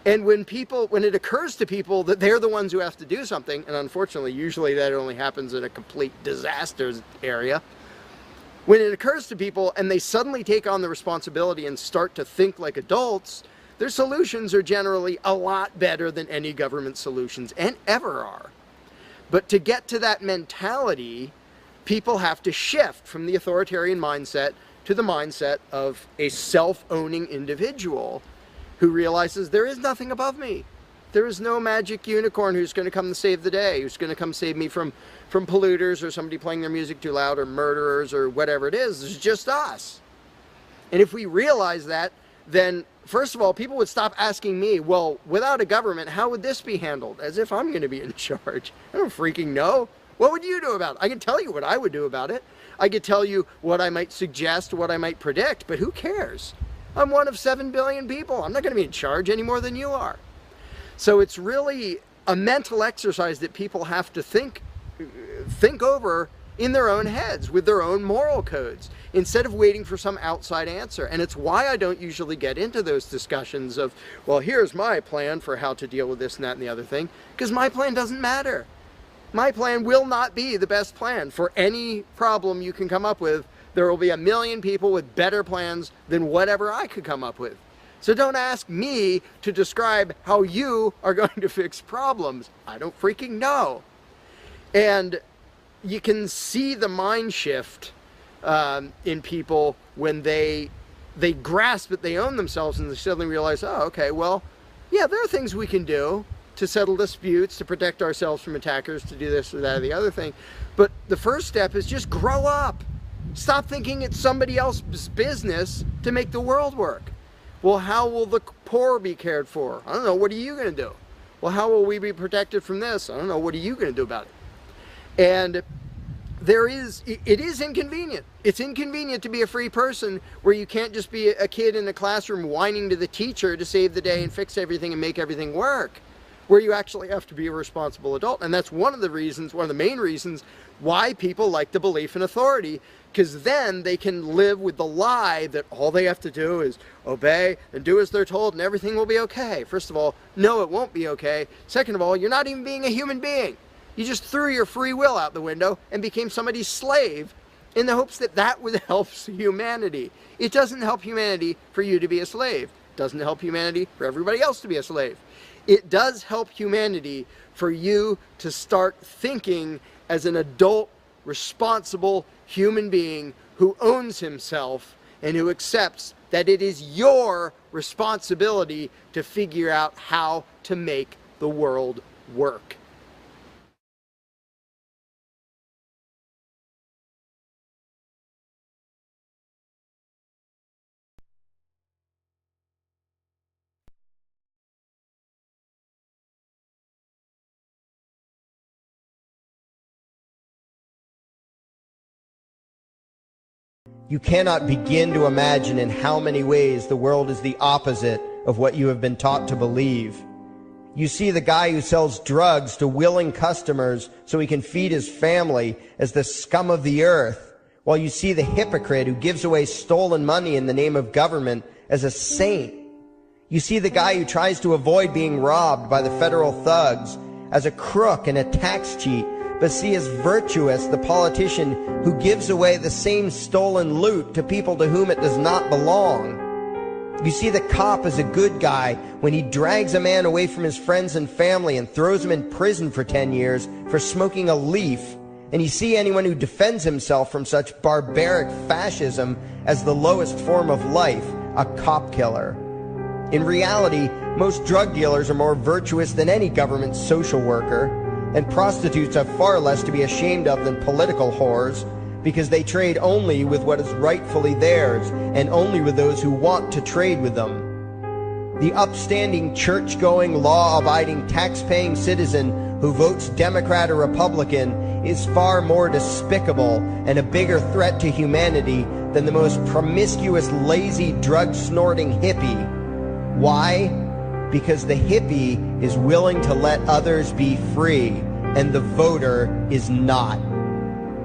And when it occurs to people that they're the ones who have to do something, and unfortunately, usually that only happens in a complete disaster area, when it occurs to people and they suddenly take on the responsibility and start to think like adults, their solutions are generally a lot better than any government solutions and ever are. But to get to that mentality, people have to shift from the authoritarian mindset to the mindset of a self-owning individual who realizes there is nothing above me. There is no magic unicorn who's going to come to save the day, who's going to come save me from polluters or somebody playing their music too loud or murderers or whatever it is. It's just us. And if we realize that, then first of all, people would stop asking me, well, without a government, how would this be handled? As if I'm going to be in charge. I don't freaking know. What would you do about it? I can tell you what I would do about it. I could tell you what I might suggest, what I might predict, but who cares? I'm one of 7 billion people. I'm not going to be in charge any more than you are. So it's really a mental exercise that people have to think over in their own heads with their own moral codes instead of waiting for some outside answer. And it's why I don't usually get into those discussions of, well, here's my plan for how to deal with this and that and the other thing, because my plan doesn't matter. My plan will not be the best plan for any problem you can come up with. There will be a million people with better plans than whatever I could come up with. So don't ask me to describe how you are going to fix problems. I don't freaking know. And you can see the mind shift in people when they grasp that they own themselves and they suddenly realize, oh, okay, well, yeah, there are things we can do to settle disputes, to protect ourselves from attackers, to do this or that or the other thing. But the first step is just grow up. Stop thinking it's somebody else's business to make the world work. Well, how will the poor be cared for? I don't know. What are you going to do? Well, how will we be protected from this? I don't know. What are you going to do about it? And it is inconvenient. It's inconvenient to be a free person where you can't just be a kid in a classroom whining to the teacher to save the day and fix everything and make everything work, where you actually have to be a responsible adult. And that's one of the main reasons why people like the belief in authority, because then they can live with the lie that all they have to do is obey and do as they're told and everything will be okay. First of all, no, it won't be okay. Second of all, you're not even being a human being. You just threw your free will out the window and became somebody's slave in the hopes that that would help humanity. It doesn't help humanity for you to be a slave. It doesn't help humanity for everybody else to be a slave. It does help humanity for you to start thinking as an adult, responsible human being who owns himself and who accepts that it is your responsibility to figure out how to make the world work. You cannot begin to imagine in how many ways the world is the opposite of what you have been taught to believe. You see the guy who sells drugs to willing customers so he can feed his family as the scum of the earth, while you see the hypocrite who gives away stolen money in the name of government as a saint. You see the guy who tries to avoid being robbed by the federal thugs as a crook and a tax cheat, but see as virtuous the politician who gives away the same stolen loot to people to whom it does not belong. You see the cop as a good guy when he drags a man away from his friends and family and throws him in prison for 10 years for smoking a leaf. And you see anyone who defends himself from such barbaric fascism as the lowest form of life, a cop killer. In reality, most drug dealers are more virtuous than any government social worker, and prostitutes have far less to be ashamed of than political whores, because they trade only with what is rightfully theirs, and only with those who want to trade with them. The upstanding, church-going, law-abiding, tax-paying citizen who votes Democrat or Republican is far more despicable and a bigger threat to humanity than the most promiscuous, lazy, drug-snorting hippie. Why? Because the hippie is willing to let others be free, and the voter is not.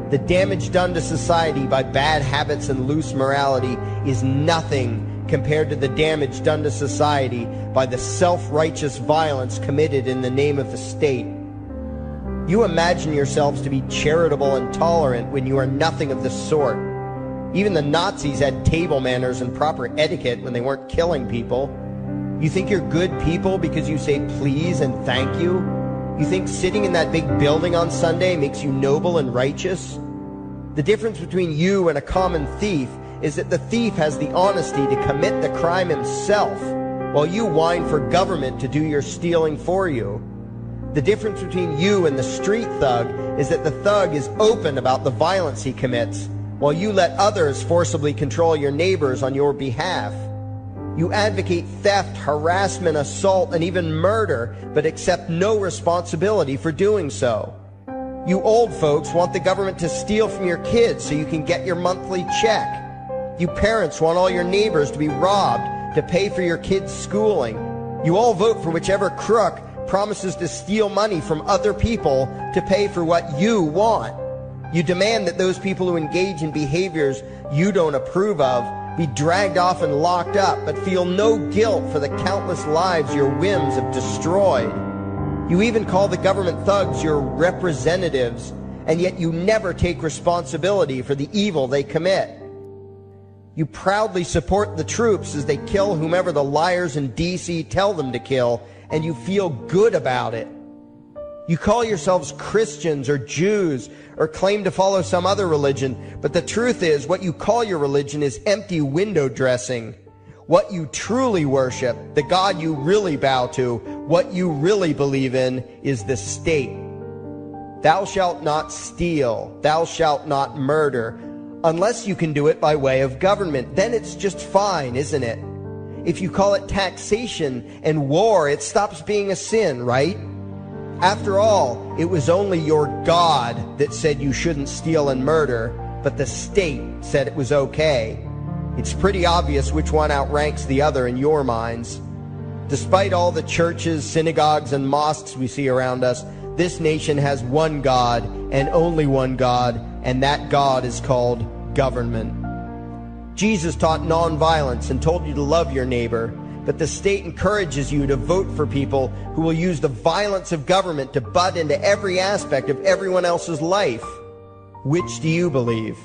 The damage done to society by bad habits and loose morality is nothing compared to the damage done to society by the self-righteous violence committed in the name of the state. You imagine yourselves to be charitable and tolerant when you are nothing of the sort. Even the Nazis had table manners and proper etiquette when they weren't killing people. You think you're good people because you say please and thank you? You think sitting in that big building on Sunday makes you noble and righteous? The difference between you and a common thief is that the thief has the honesty to commit the crime himself, while you whine for government to do your stealing for you. The difference between you and the street thug is that the thug is open about the violence he commits, while you let others forcibly control your neighbors on your behalf. You advocate theft, harassment, assault, and even murder, but accept no responsibility for doing so. You old folks want the government to steal from your kids so you can get your monthly check. You parents want all your neighbors to be robbed to pay for your kids' schooling. You all vote for whichever crook promises to steal money from other people to pay for what you want. You demand that those people who engage in behaviors you don't approve of be dragged off and locked up, but feel no guilt for the countless lives your whims have destroyed. You even call the government thugs your representatives, and yet you never take responsibility for the evil they commit. You proudly support the troops as they kill whomever the liars in D.C. tell them to kill, and you feel good about it. You call yourselves Christians or Jews or claim to follow some other religion, but the truth is what you call your religion is empty window dressing. What you truly worship, the God you really bow to, what you really believe in is the state. Thou shalt not steal, thou shalt not murder, unless you can do it by way of government. Then it's just fine, isn't it? If you call it taxation and war, it stops being a sin, right? After all, it was only your God that said you shouldn't steal and murder, but the state said it was okay. It's pretty obvious which one outranks the other in your minds. Despite all the churches, synagogues, and mosques we see around us, this nation has one God and only one God, and that God is called government. Jesus taught nonviolence and told you to love your neighbor, but the state encourages you to vote for people who will use the violence of government to butt into every aspect of everyone else's life. Which do you believe?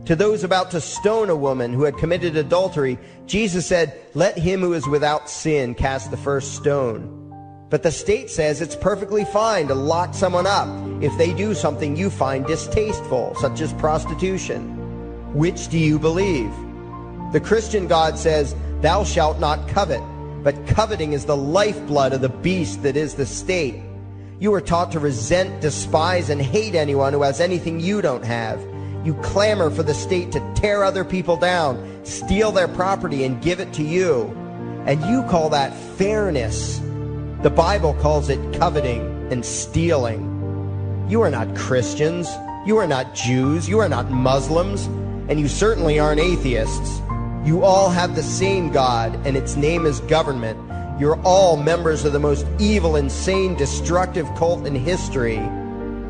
To those about to stone a woman who had committed adultery, Jesus said, "Let him who is without sin cast the first stone." But the state says it's perfectly fine to lock someone up if they do something you find distasteful, such as prostitution. Which do you believe? The Christian God says, "Thou shalt not covet," but coveting is the lifeblood of the beast that is the state. You are taught to resent, despise, and hate anyone who has anything you don't have. You clamor for the state to tear other people down, steal their property, and give it to you. And you call that fairness. The Bible calls it coveting and stealing. You are not Christians. You are not Jews. You are not Muslims. And you certainly aren't atheists. You all have the same God, and its name is government. You're all members of the most evil, insane, destructive cult in history.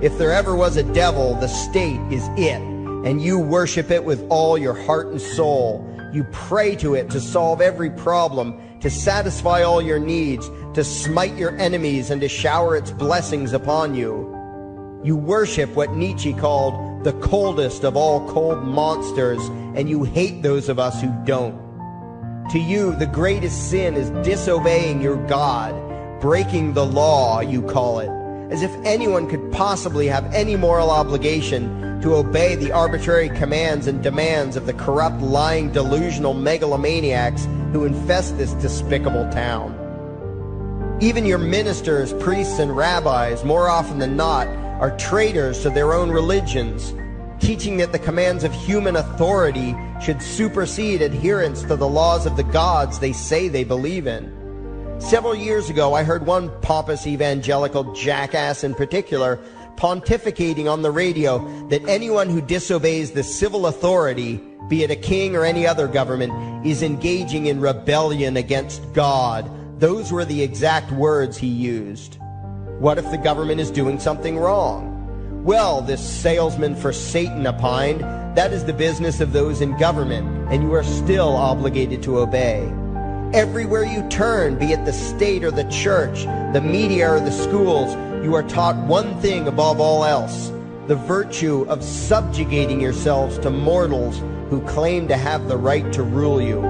If there ever was a devil, the state is it, and you worship it with all your heart and soul. You pray to it to solve every problem, to satisfy all your needs, to smite your enemies, and to shower its blessings upon you. You worship what Nietzsche called the coldest of all cold monsters, and you hate those of us who don't. To you, the greatest sin is disobeying your God, breaking the law, you call it, as if anyone could possibly have any moral obligation to obey the arbitrary commands and demands of the corrupt, lying, delusional megalomaniacs who infest this despicable town. Even your ministers, priests, and rabbis, more often than not, are traitors to their own religions, teaching that the commands of human authority should supersede adherence to the laws of the gods they say they believe in. Several years ago, I heard one pompous evangelical jackass in particular pontificating on the radio that anyone who disobeys the civil authority, be it a king or any other government, is engaging in rebellion against God. Those were the exact words he used. What if the government is doing something wrong? Well, this salesman for Satan opined, that is the business of those in government, and you are still obligated to obey. Everywhere you turn, be it the state or the church, the media or the schools, you are taught one thing above all else, the virtue of subjugating yourselves to mortals who claim to have the right to rule you.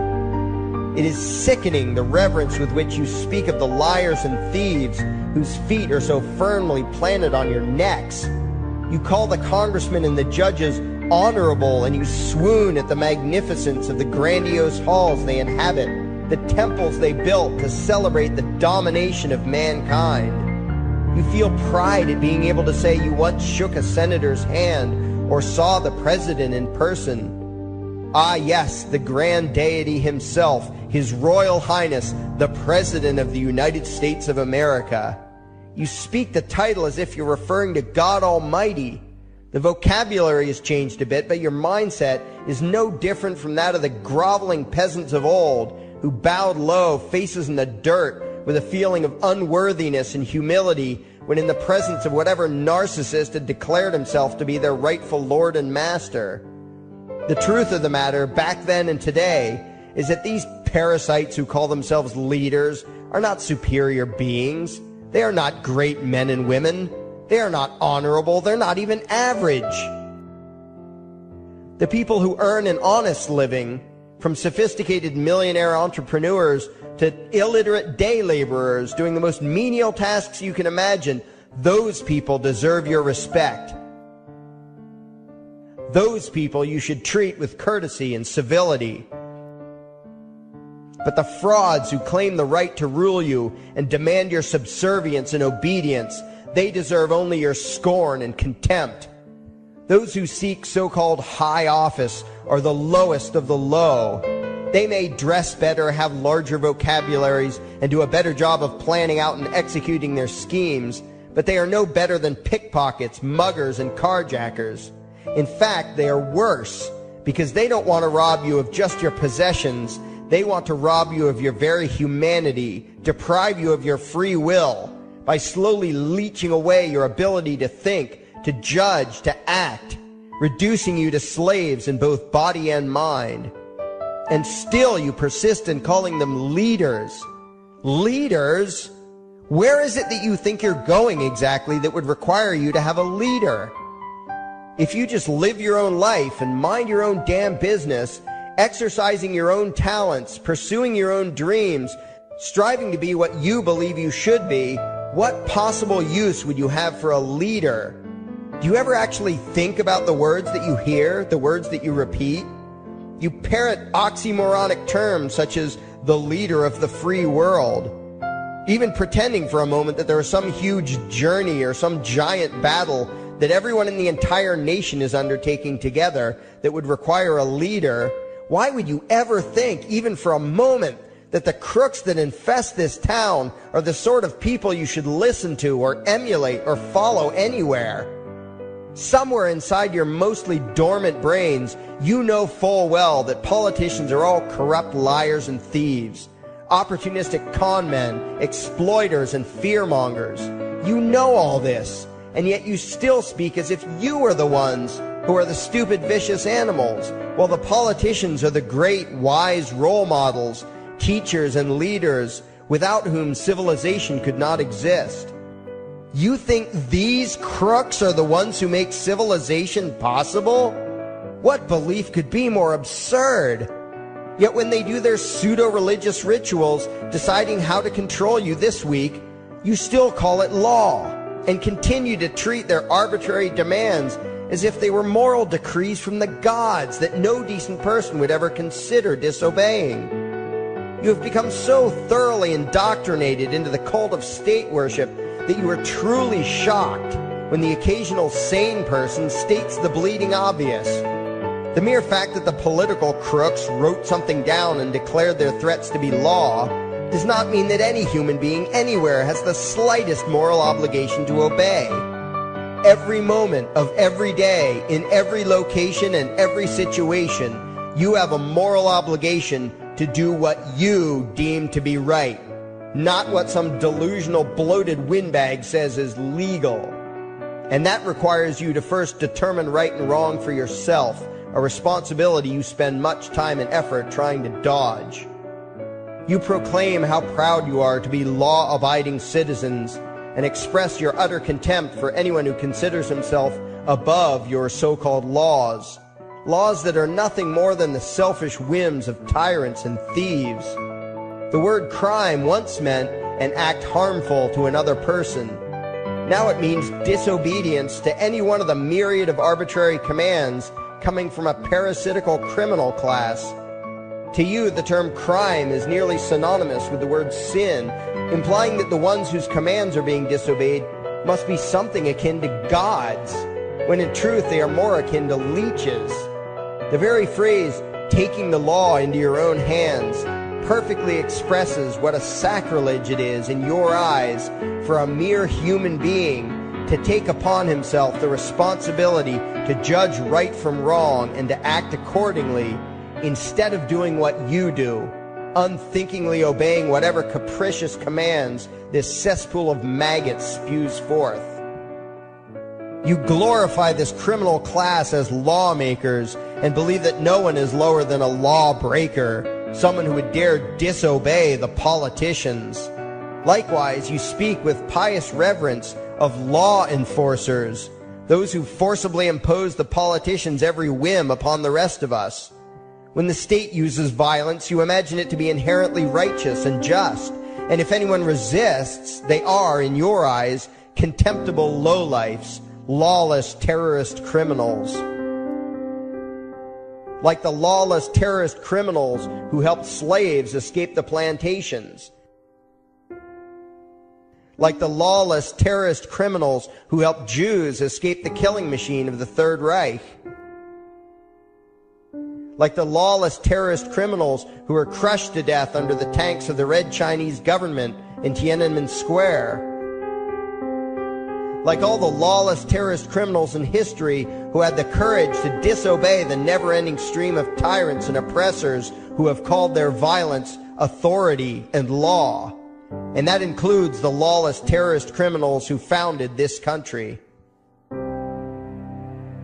It is sickening the reverence with which you speak of the liars and thieves whose feet are so firmly planted on your necks. You call the congressmen and the judges honorable, and you swoon at the magnificence of the grandiose halls they inhabit, the temples they built to celebrate the domination of mankind. You feel pride at being able to say you once shook a senator's hand or saw the president in person. Ah, yes, the grand deity himself, His Royal Highness, the President of the United States of America. You speak the title as if you're referring to God Almighty. The vocabulary has changed a bit, but your mindset is no different from that of the groveling peasants of old, who bowed low, faces in the dirt, with a feeling of unworthiness and humility when in the presence of whatever narcissist had declared himself to be their rightful lord and master. The truth of the matter, back then and today, is that these parasites who call themselves leaders are not superior beings. They are not great men and women. They are not honorable. They're not even average. The people who earn an honest living, from sophisticated millionaire entrepreneurs to illiterate day laborers doing the most menial tasks you can imagine, those people deserve your respect. Those people you should treat with courtesy and civility. But the frauds who claim the right to rule you and demand your subservience and obedience, they deserve only your scorn and contempt. Those who seek so-called high office are the lowest of the low. They may dress better, have larger vocabularies, and do a better job of planning out and executing their schemes, but they are no better than pickpockets, muggers, and carjackers. In fact, they are worse, because they don't want to rob you of just your possessions. They want to rob you of your very humanity, deprive you of your free will, by slowly leeching away your ability to think, to judge, to act, reducing you to slaves in both body and mind. And still you persist in calling them leaders. Leaders? Where is it that you think you're going exactly that would require you to have a leader? If you just live your own life and mind your own damn business, exercising your own talents, pursuing your own dreams, striving to be what you believe you should be, what possible use would you have for a leader? Do you ever actually think about the words that you hear, the words that you repeat? You parrot oxymoronic terms such as the leader of the free world, even pretending for a moment that there is some huge journey or some giant battle that everyone in the entire nation is undertaking together that would require a leader. Why would you ever think, even for a moment, that the crooks that infest this town are the sort of people you should listen to or emulate or follow anywhere? Somewhere inside your mostly dormant brains, you know full well that politicians are all corrupt liars and thieves, opportunistic con men, exploiters, and fearmongers. You know all this, and yet you still speak as if you are the ones who are the stupid, vicious animals, while the politicians are the great, wise role models, teachers, and leaders without whom civilization could not exist. You think these crooks are the ones who make civilization possible? What belief could be more absurd? Yet when they do their pseudo-religious rituals, deciding how to control you this week, you still call it law, and continue to treat their arbitrary demands as if they were moral decrees from the gods that no decent person would ever consider disobeying. You have become so thoroughly indoctrinated into the cult of state worship that you are truly shocked when the occasional sane person states the bleeding obvious. The mere fact that the political crooks wrote something down and declared their threats to be law does not mean that any human being anywhere has the slightest moral obligation to obey. Every moment of every day, in every location and every situation, you have a moral obligation to do what you deem to be right, not what some delusional bloated windbag says is legal. And that requires you to first determine right and wrong for yourself, a responsibility you spend much time and effort trying to dodge. You proclaim how proud you are to be law-abiding citizens and express your utter contempt for anyone who considers himself above your so-called laws, laws that are nothing more than the selfish whims of tyrants and thieves. The word crime once meant an act harmful to another person. Now it means disobedience to any one of the myriad of arbitrary commands coming from a parasitical criminal class. To you, the term crime is nearly synonymous with the word sin, implying that the ones whose commands are being disobeyed must be something akin to gods, when in truth they are more akin to leeches. The very phrase, taking the law into your own hands, perfectly expresses what a sacrilege it is in your eyes for a mere human being to take upon himself the responsibility to judge right from wrong and to act accordingly, instead of doing what you do, unthinkingly obeying whatever capricious commands this cesspool of maggots spews forth. You glorify this criminal class as lawmakers and believe that no one is lower than a lawbreaker, someone who would dare disobey the politicians. Likewise, you speak with pious reverence of law enforcers, those who forcibly impose the politicians' every whim upon the rest of us. When the state uses violence, you imagine it to be inherently righteous and just, and if anyone resists, they are, in your eyes, contemptible lowlifes, lawless terrorist criminals. Like the lawless terrorist criminals who helped slaves escape the plantations. Like the lawless terrorist criminals who helped Jews escape the killing machine of the Third Reich. Like the lawless terrorist criminals who were crushed to death under the tanks of the Red Chinese government in Tiananmen Square. Like all the lawless terrorist criminals in history who had the courage to disobey the never-ending stream of tyrants and oppressors who have called their violence authority and law. And that includes the lawless terrorist criminals who founded this country.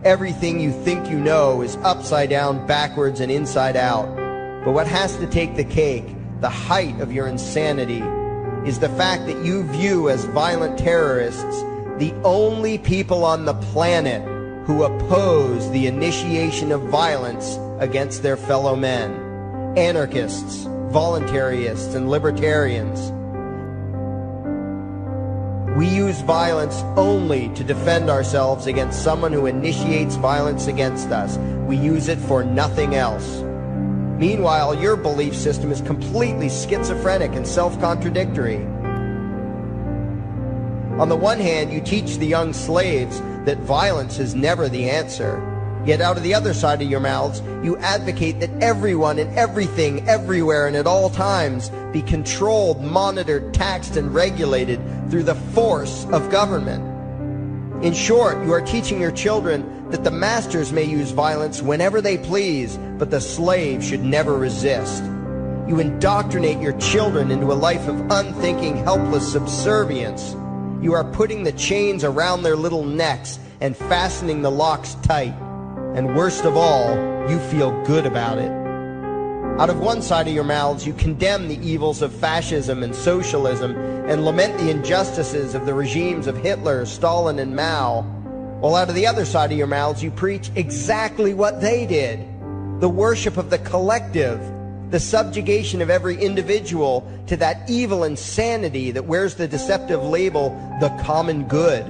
Everything you think you know is upside down, backwards, and inside out. But what has to take the cake, the height of your insanity, is the fact that you view as violent terrorists the only people on the planet who oppose the initiation of violence against their fellow men. Anarchists, voluntarists, and libertarians. We use violence only to defend ourselves against someone who initiates violence against us. We use it for nothing else. Meanwhile, your belief system is completely schizophrenic and self-contradictory. On the one hand, you teach the young slaves that violence is never the answer. Yet out of the other side of your mouths, you advocate that everyone and everything, everywhere and at all times be controlled, monitored, taxed, and regulated through the force of government. In short, you are teaching your children that the masters may use violence whenever they please, but the slave should never resist. You indoctrinate your children into a life of unthinking, helpless subservience. You are putting the chains around their little necks and fastening the locks tight. And worst of all, you feel good about it. Out of one side of your mouths, you condemn the evils of fascism and socialism and lament the injustices of the regimes of Hitler, Stalin, and Mao. While out of the other side of your mouths, you preach exactly what they did. The worship of the collective, the subjugation of every individual to that evil insanity that wears the deceptive label, the common good.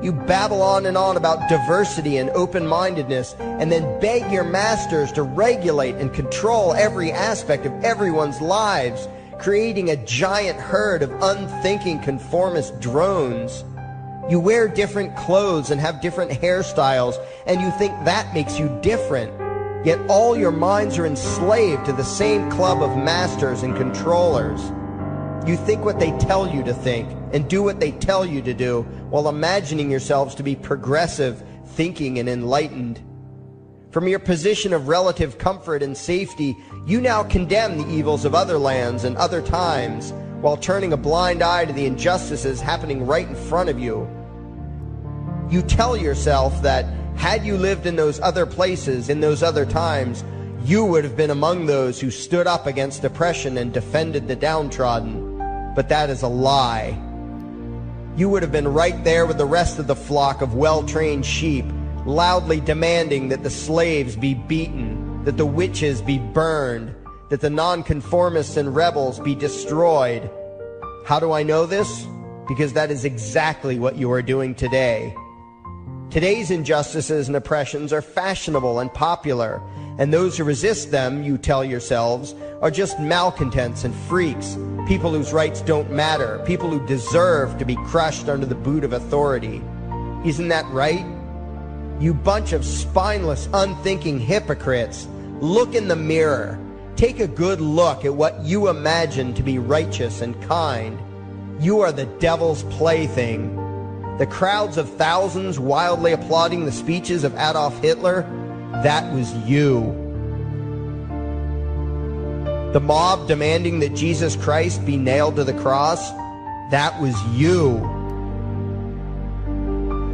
You babble on and on about diversity and open-mindedness, and then beg your masters to regulate and control every aspect of everyone's lives, creating a giant herd of unthinking conformist drones. You wear different clothes and have different hairstyles, and you think that makes you different. Yet all your minds are enslaved to the same club of masters and controllers. You think what they tell you to think and do what they tell you to do while imagining yourselves to be progressive, thinking, and enlightened. From your position of relative comfort and safety, you now condemn the evils of other lands and other times while turning a blind eye to the injustices happening right in front of you. You tell yourself that had you lived in those other places, in those other times, you would have been among those who stood up against oppression and defended the downtrodden. But that is a lie. You would have been right there with the rest of the flock of well-trained sheep, loudly demanding that the slaves be beaten, that the witches be burned, that the nonconformists and rebels be destroyed. How do I know this? Because that is exactly what you are doing today. Today's injustices and oppressions are fashionable and popular, and those who resist them, you tell yourselves, are just malcontents and freaks, people whose rights don't matter, people who deserve to be crushed under the boot of authority. Isn't that right? You bunch of spineless, unthinking hypocrites, look in the mirror. Take a good look at what you imagine to be righteous and kind. You are the devil's plaything. The crowds of thousands wildly applauding the speeches of Adolf Hitler, that was you. The mob demanding that Jesus Christ be nailed to the cross, that was you.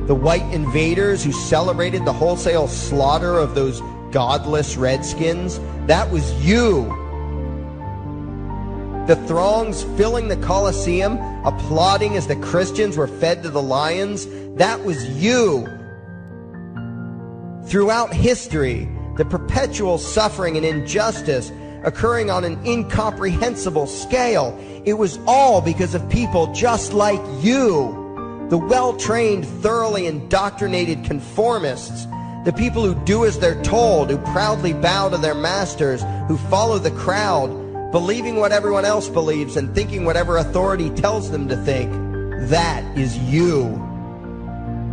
The white invaders who celebrated the wholesale slaughter of those godless redskins, that was you. The throngs filling the Colosseum, applauding as the Christians were fed to the lions, that was you. Throughout history, the perpetual suffering and injustice occurring on an incomprehensible scale, it was all because of people just like you. The well-trained, thoroughly indoctrinated conformists, the people who do as they're told, who proudly bow to their masters, who follow the crowd, believing what everyone else believes and thinking whatever authority tells them to think. That is you.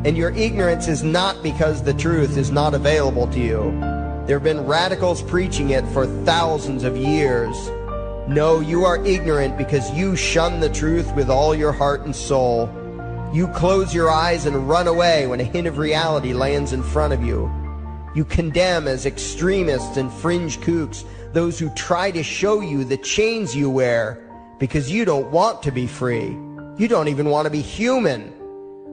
And your ignorance is not because the truth is not available to you. There have been radicals preaching it for thousands of years. No, you are ignorant because you shun the truth with all your heart and soul. You close your eyes and run away when a hint of reality lands in front of you. You condemn as extremists and fringe kooks those who try to show you the chains you wear because you don't want to be free. You don't even want to be human.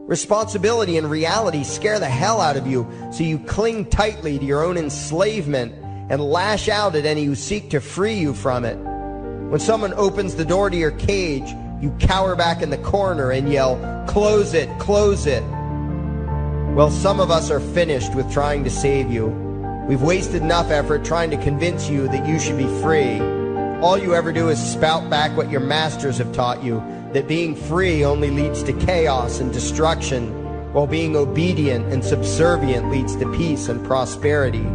Responsibility and reality scare the hell out of you, so you cling tightly to your own enslavement and lash out at any who seek to free you from it. When someone opens the door to your cage, you cower back in the corner and yell, "Close it, close it." Well, some of us are finished with trying to save you. We've wasted enough effort trying to convince you that you should be free. All you ever do is spout back what your masters have taught you, that being free only leads to chaos and destruction, while being obedient and subservient leads to peace and prosperity.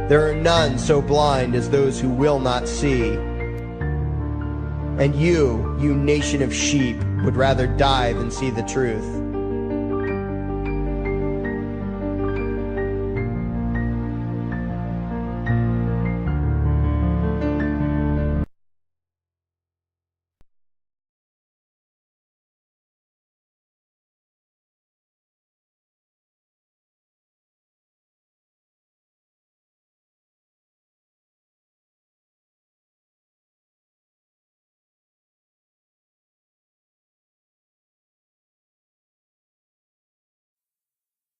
There are none so blind as those who will not see. And you nation of sheep, would rather die than see the truth.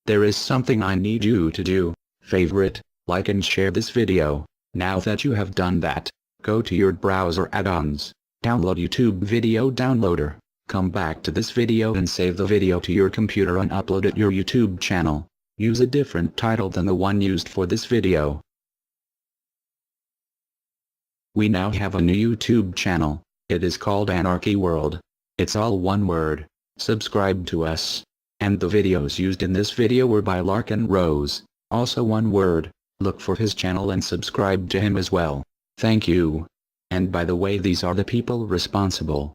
There is something I need you to do. Favorite, like and share this video. Now that you have done that, go to your browser add-ons, download YouTube Video Downloader, come back to this video and save the video to your computer and upload it your YouTube channel. Use a different title than the one used for this video. We now have a new YouTube channel. It is called Anarchy World. It's all one word. Subscribe to us. And the videos used in this video were by Larkin Rose, also one word. Look for his channel and subscribe to him as well. Thank you. And by the way, these are the people responsible.